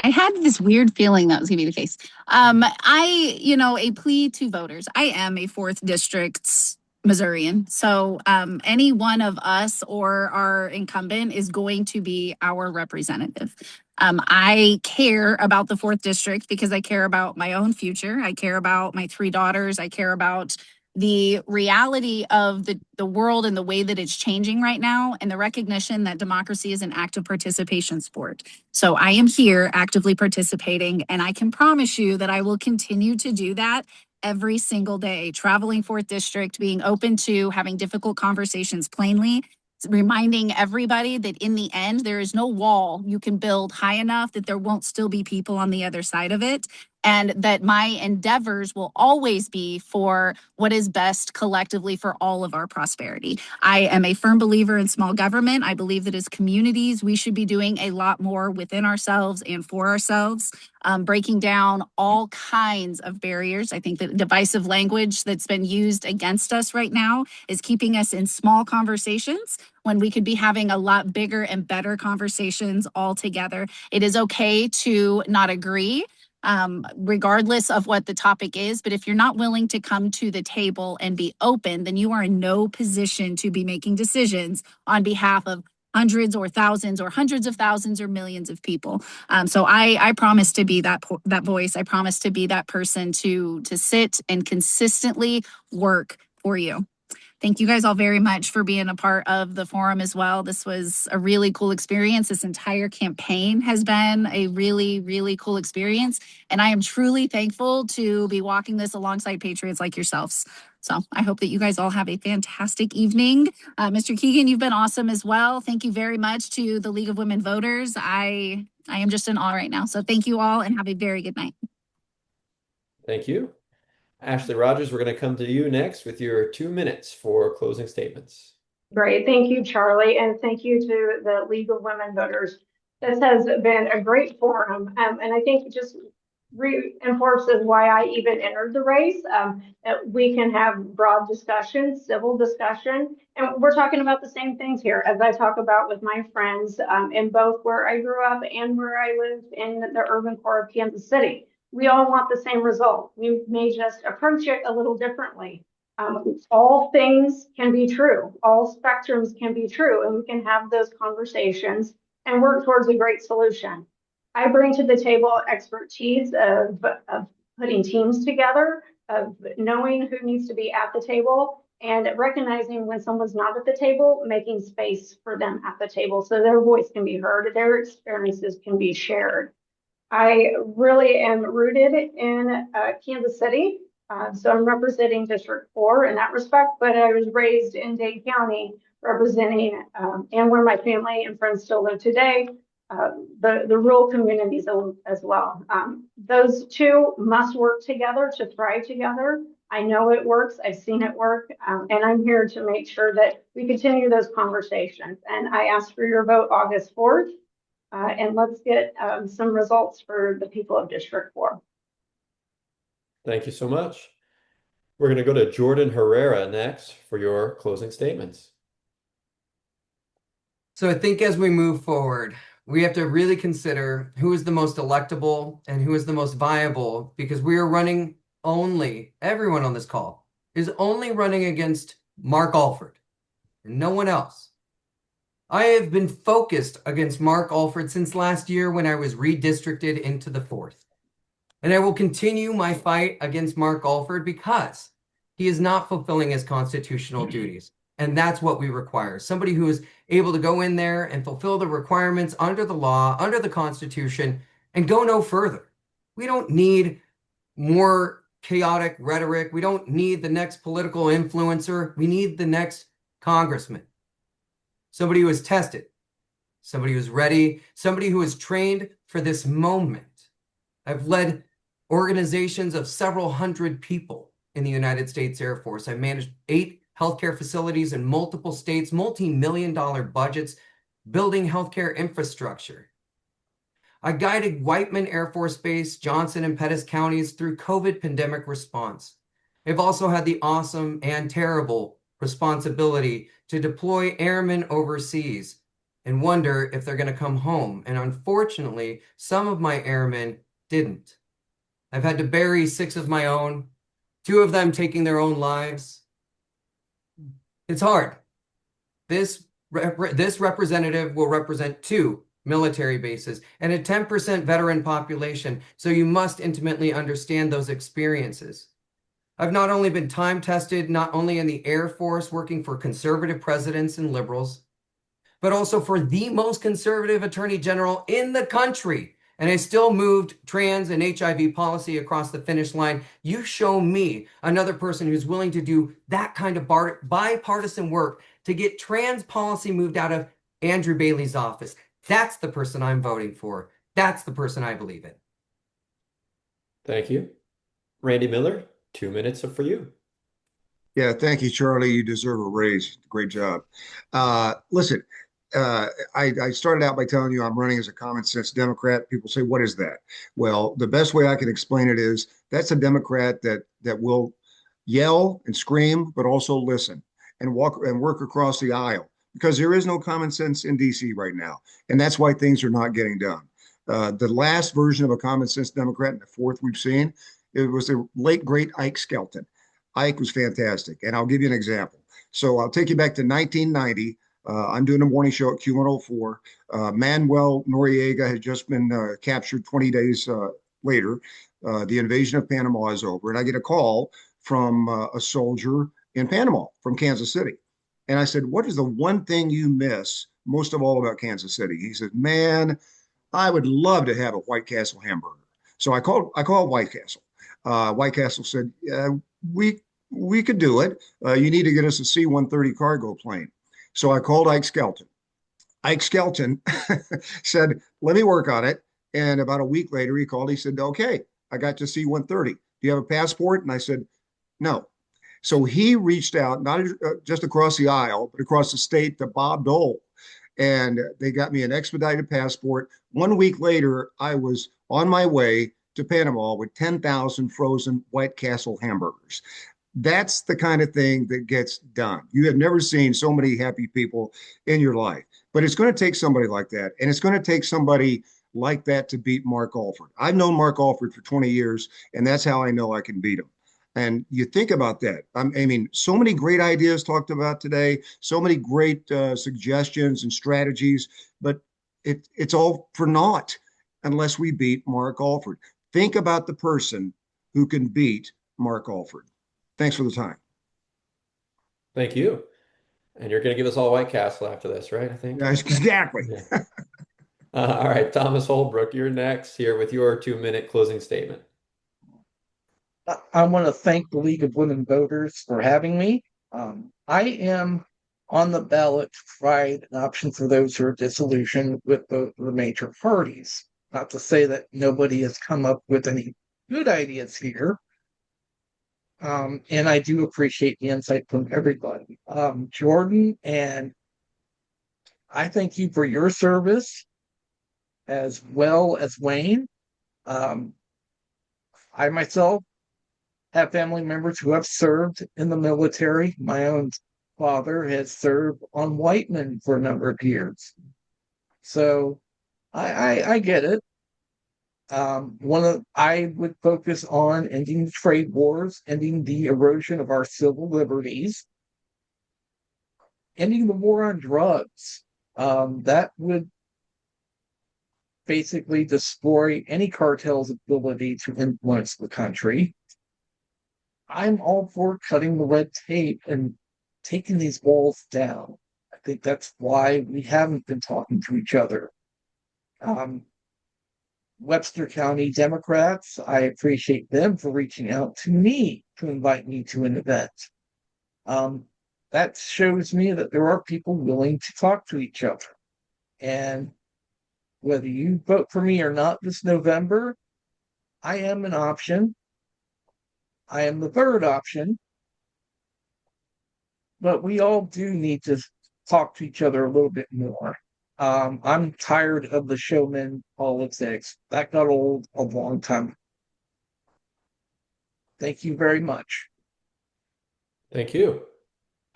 I had this weird feeling that was going to be the case. A plea to voters. I am a 4th district's Missourian. So any one of us or our incumbent is going to be our representative. I care about the 4th district because I care about my own future. I care about my 3 daughters. I care about the reality of the world and the way that it's changing right now, and the recognition that democracy is an active participation sport. So I am here actively participating, and I can promise you that I will continue to do that every single day, traveling 4th district, being open to having difficult conversations plainly, reminding everybody that in the end, there is no wall you can build high enough that there won't still be people on the other side of it. And that my endeavors will always be for what is best collectively for all of our prosperity. I am a firm believer in small government. I believe that as communities, we should be doing a lot more within ourselves and for ourselves, breaking down all kinds of barriers. I think that divisive language that's been used against us right now is keeping us in small conversations when we could be having a lot bigger and better conversations all together. It is okay to not agree, regardless of what the topic is. But if you're not willing to come to the table and be open, then you are in no position to be making decisions on behalf of hundreds or thousands or hundreds of thousands or millions of people. So I promise to be that voice. I promise to be that person to sit and consistently work for you. Thank you guys all very much for being a part of the forum as well. This was a really cool experience. This entire campaign has been a really, really cool experience. And I am truly thankful to be walking this alongside patriots like yourselves. So I hope that you guys all have a fantastic evening. Mr. Keegan, you've been awesome as well. Thank you very much to the League of Women Voters. I am just in awe right now. So thank you all and have a very good night. Thank you. Ashley Rogers, we're going to come to you next with your 2 minutes for closing statements. Great. Thank you, Charlie. And thank you to the League of Women Voters. This has been a great forum. And I think it just reinforces why I even entered the race. That we can have broad discussion, civil discussion. And we're talking about the same things here as I talk about with my friends in both where I grew up and where I live in the urban core of Kansas City. We all want the same result. We may just approach it a little differently. All things can be true. All spectrums can be true, and we can have those conversations and work towards a great solution. I bring to the table expertise of putting teams together, of knowing who needs to be at the table, and recognizing when someone's not at the table, making space for them at the table so their voice can be heard, their experiences can be shared. I really am rooted in Kansas City. So I'm representing District 4 in that respect, but I was raised in Dade County representing and where my family and friends still live today, the rural communities as well. Those two must work together to thrive together. I know it works. I've seen it work. And I'm here to make sure that we continue those conversations. And I ask for your vote August 4th. And let's get some results for the people of District 4. Thank you so much. We're going to go to Jordan Herrera next for your closing statements. So I think as we move forward, we have to really consider who is the most electable and who is the most viable, because we are running everyone on this call is only running against Mark Alford and no one else. I have been focused against Mark Alford since last year when I was redistricted into the 4th. And I will continue my fight against Mark Alford because he is not fulfilling his constitutional duties. And that's what we require. Somebody who is able to go in there and fulfill the requirements under the law, under the Constitution, and go no further. We don't need more chaotic rhetoric. We don't need the next political influencer. We need the next congressman. Somebody who is tested, somebody who's ready, somebody who is trained for this moment. I've led organizations of several hundred people in the United States Air Force. I managed 8 healthcare facilities in multiple states, multi-million-dollar budgets, building healthcare infrastructure. I guided Whiteman Air Force Base, Johnson and Pettis counties through COVID pandemic response. I've also had the awesome and terrible responsibility to deploy airmen overseas and wonder if they're going to come home. And unfortunately, some of my airmen didn't. I've had to bury 6 of my own, 2 of them taking their own lives. It's hard. This representative will represent 2 military bases and a 10% veteran population, so you must intimately understand those experiences. I've not only been time tested, not only in the Air Force working for conservative presidents and liberals, but also for the most conservative attorney general in the country. And I still moved trans and HIV policy across the finish line. You show me another person who's willing to do that kind of bipartisan work to get trans policy moved out of Andrew Bailey's office. That's the person I'm voting for. That's the person I believe in. Thank you. Randy Miller, 2 minutes for you. Yeah, thank you, Charlie. You deserve a raise. Great job. Listen, I started out by telling you I'm running as a common sense Democrat. People say, what is that? Well, the best way I can explain it is that's a Democrat that will yell and scream, but also listen and work across the aisle, because there is no common sense in DC right now. And that's why things are not getting done. The last version of a common sense Democrat, and the 4th we've seen, it was the late, great Ike Skelton. Ike was fantastic. And I'll give you an example. So I'll take you back to 1990. I'm doing a morning show at Q104. Manuel Noriega had just been captured 20 days later. The invasion of Panama is over. And I get a call from a soldier in Panama from Kansas City. And I said, what is the one thing you miss most of all about Kansas City? He said, man, I would love to have a White Castle hamburger. So I called White Castle. White Castle said, we could do it. You need to get us a C-130 cargo plane. So I called Ike Skelton. Ike Skelton said, let me work on it. And about a week later, he called. He said, okay, I got to C-130. Do you have a passport? And I said, no. So he reached out, not just across the aisle, but across the state to Bob Dole. And they got me an expedited passport. 1 week later, I was on my way to Panama with 10,000 frozen White Castle hamburgers. That's the kind of thing that gets done. You have never seen so many happy people in your life, but it's going to take somebody like that. And it's going to take somebody like that to beat Mark Alford. I've known Mark Alford for 20 years, and that's how I know I can beat him. And you think about that. I mean, so many great ideas talked about today, so many great suggestions and strategies, but it's all for naught unless we beat Mark Alford. Think about the person who can beat Mark Alford. Thanks for the time. Thank you. And you're going to give us all White Castle after this, right? I think. Yeah, exactly. Yeah. All right, Thomas Holbrook, you're next here with your 2-minute closing statement. I want to thank the League of Women Voters for having me. I am on the ballot to provide an option for those who are disillusioned with the major parties. Not to say that nobody has come up with any good ideas here. And I do appreciate the insight from everybody. Jordan, and I thank you for your service as well as Wayne. I myself have family members who have served in the military. My own father has served on Whiteman for a number of years. So I get it. I would focus on ending the trade wars, ending the erosion of our civil liberties, ending the war on drugs. That would basically destroy any cartel's ability to influence the country. I'm all for cutting the red tape and taking these walls down. I think that's why we haven't been talking to each other. Webster County Democrats, I appreciate them for reaching out to me to invite me to an event. That shows me that there are people willing to talk to each other. And whether you vote for me or not this November, I am an option. I am the third option. But we all do need to talk to each other a little bit more. I'm tired of the showman politics. That got old a long time. Thank you very much. Thank you.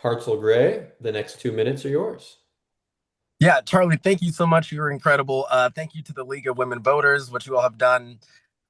Hartzell Gray, the next 2 minutes are yours. Yeah, Charlie, thank you so much. You're incredible. Thank you to the League of Women Voters, what you all have done.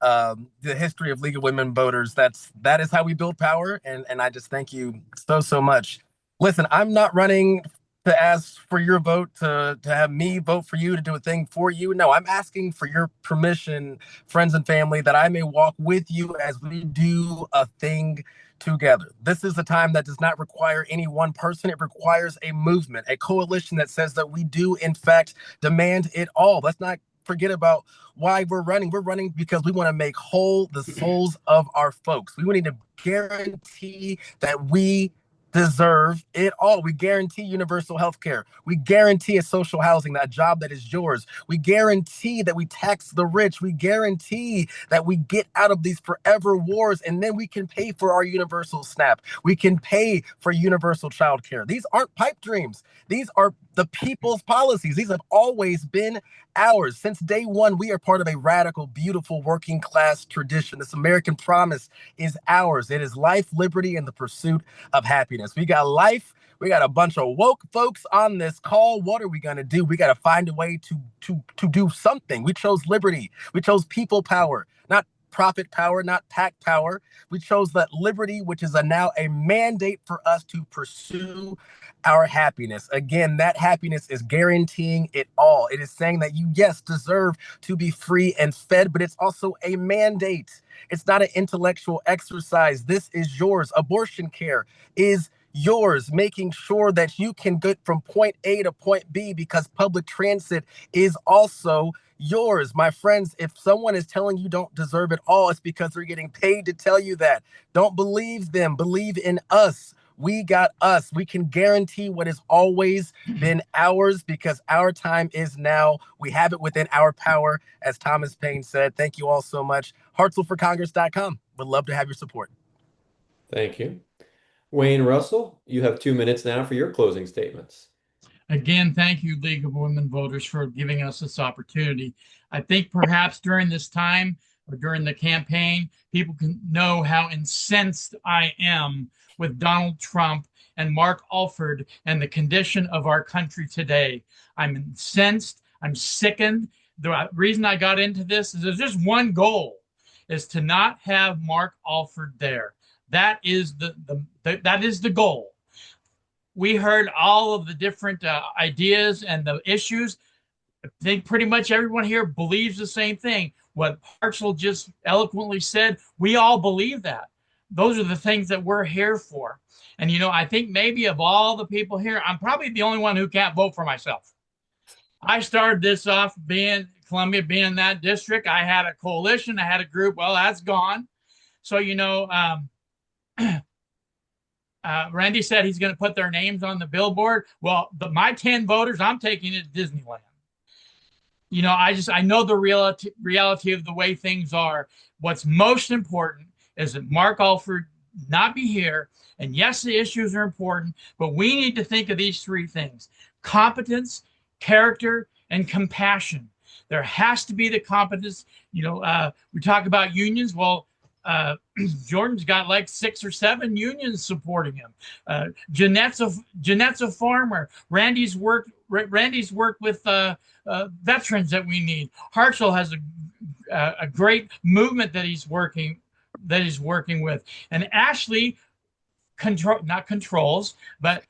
The history of League of Women Voters, that is how we build power. And I just thank you so much. Listen, I'm not running to ask for your vote to have me vote for you to do a thing for you. No, I'm asking for your permission, friends and family, that I may walk with you as we do a thing together. This is a time that does not require any one person. It requires a movement, a coalition that says that we do, in fact, demand it all. Let's not forget about why we're running. We're running because we want to make whole the souls of our folks. We need to guarantee that we deserve it all. We guarantee universal health care. We guarantee a social housing, that job that is yours. We guarantee that we tax the rich. We guarantee that we get out of these forever wars, and then we can pay for our universal SNAP. We can pay for universal child care. These aren't pipe dreams. These are the people's policies. These have always been ours. Since day one, we are part of a radical, beautiful working class tradition. This American promise is ours. It is life, liberty, and the pursuit of happiness. We got life. We got a bunch of woke folks on this call. What are we going to do? We got to find a way to do something. We chose liberty. We chose people power, not profit power, not pack power. We chose that liberty, which is now a mandate for us to pursue our happiness. Again, that happiness is guaranteeing it all. It is saying that you, yes, deserve to be free and fed, but it's also a mandate. It's not an intellectual exercise. This is yours. Abortion care is yours, making sure that you can get from point A to point B because public transit is also yours. My friends, if someone is telling you don't deserve it all, it's because they're getting paid to tell you that. Don't believe them. Believe in us. We got us. We can guarantee what has always been ours because our time is now. We have it within our power, as Thomas Paine said. Thank you all so much. HartsvilleForCongress.com. Would love to have your support. Thank you. Wayne Russell, you have 2 minutes now for your closing statements. Again, thank you, League of Women Voters, for giving us this opportunity. I think perhaps during this time or during the campaign, people can know how incensed I am with Donald Trump and Mark Alford and the condition of our country today. I'm incensed. I'm sickened. The reason I got into this is there's just one goal, is to not have Mark Alford there. That is that is the goal. We heard all of the different ideas and the issues. I think pretty much everyone here believes the same thing. What Hartzell just eloquently said, we all believe that. Those are the things that we're here for. And, you know, I think maybe of all the people here, I'm probably the only one who can't vote for myself. I started this off Columbia being in that district. I had a coalition. I had a group. Well, that's gone. So, you know, Randy said he's going to put their names on the billboard. Well, my 10 voters, I'm taking it to Disneyland. You know, I know the reality of the way things are. What's most important is that Mark Alford not be here. And yes, the issues are important, but we need to think of these three things: competence, character, and compassion. There has to be the competence. You know, we talk about unions. Well, Jordan's got like 6 or 7 unions supporting him. Jeanette's a farmer. Randy's worked with veterans that we need. Hartzell has a great movement that he's working with, and Ashley but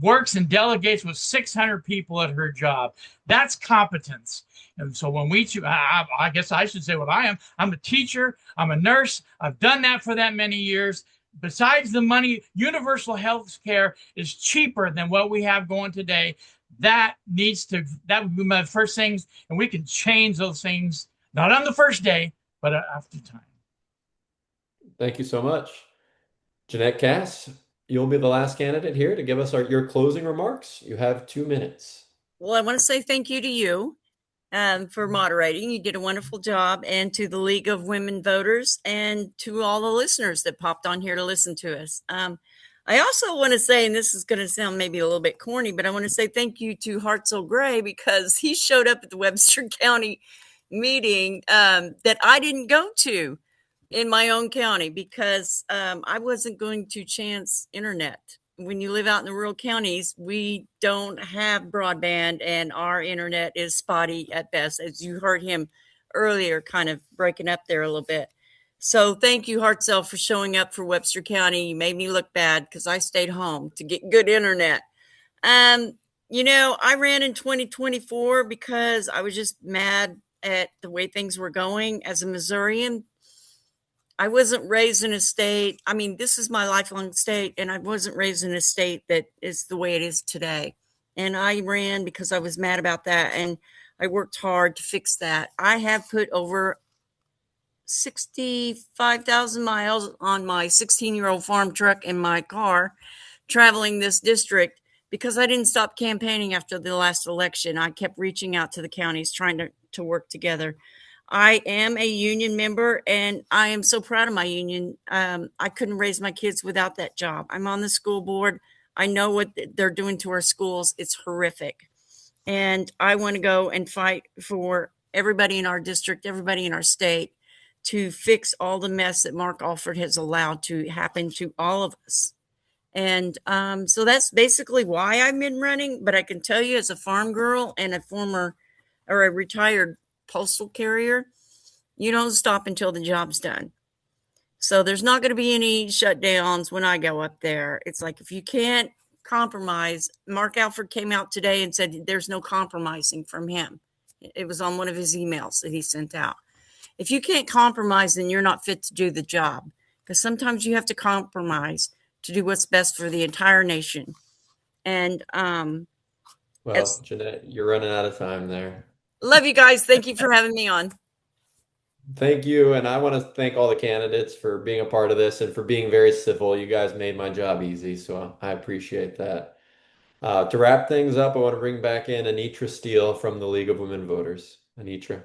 works and delegates with 600 people at her job. That's competence. And so when we choose, I guess I should say what I am. I'm a teacher. I'm a nurse. I've done that for that many years. Besides the money, universal health care is cheaper than what we have going today. That would be my first things. And we can change those things, not on the first day, but after time. Thank you so much. Jeanette Cass, you'll be the last candidate here to give us your closing remarks. You have 2 minutes. Well, I want to say thank you to you for moderating. You did a wonderful job, and to the League of Women Voters and to all the listeners that popped on here to listen to us. I also want to say, and this is going to sound maybe a little bit corny, but I want to say thank you to Hartzell Gray, because he showed up at the Webster County meeting that I didn't go to in my own county because I wasn't going to chance internet. When you live out in the rural counties, we don't have broadband, and our internet is spotty at best, as you heard him earlier, kind of breaking up there a little bit. So thank you, Hartzell, for showing up for Webster County. You made me look bad because I stayed home to get good internet. You know, I ran in 2024 because I was just mad at the way things were going as a Missourian. I wasn't raised in a state. I mean, this is my lifelong state, and I wasn't raised in a state that is the way it is today. And I ran because I was mad about that, and I worked hard to fix that. I have put over 65,000 miles on my 16-year-old farm truck in my car, traveling this district, because I didn't stop campaigning after the last election. I kept reaching out to the counties, trying to work together. I am a union member, and I am so proud of my union. I couldn't raise my kids without that job. I'm on the school board. I know what they're doing to our schools. It's horrific. And I want to go and fight for everybody in our district, everybody in our state, to fix all the mess that Mark Alford has allowed to happen to all of us. And so that's basically why I've been running. But I can tell you, as a farm girl and a retired postal carrier, You don't stop until the job's done. So there's not going to be any shutdowns when I go up there. It's like, if you can't compromise, Mark Alford came out today and said there's no compromising from him. It was on one of his emails that he sent out. If you can't compromise, then you're not fit to do the job, because sometimes you have to compromise to do what's best for the entire nation. And Well, Jeanette, you're running out of time there. love you guys. Thank you for having me on. Thank you, and I want to thank all the candidates for being a part of this and for being very civil. You guys made my job easy, so I appreciate that. To wrap things up, I want to bring back in Anitra Steele from the League of Women Voters. Anitra.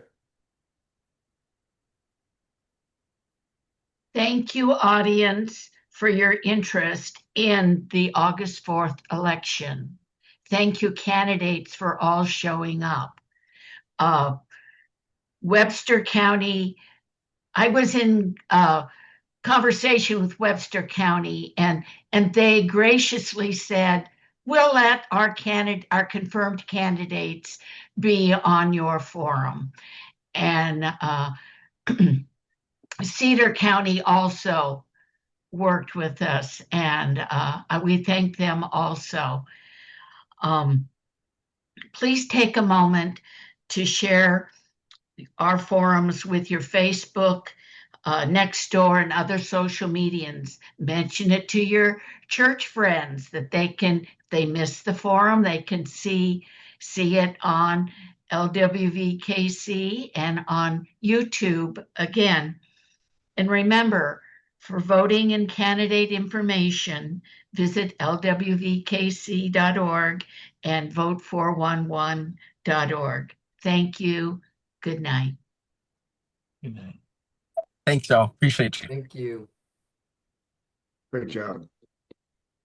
Thank you, audience, for your interest in the August 4th election. Thank you, candidates, for all showing up. Webster County, I was in conversation with Webster County, and they graciously said, we'll let our confirmed candidates be on your forum. And Cedar County also worked with us, and we thank them also. Please take a moment to share our forums with your Facebook, Nextdoor, and other social medias. Mention it to your church friends that they can, if they miss the forum, they can see it on LWVKC and on YouTube again. And remember, for voting and candidate information, visit lwvkc.org and vote411.org. Thank you. Good night. Good night. Thanks, y'all. Appreciate you. Thank you. Great job.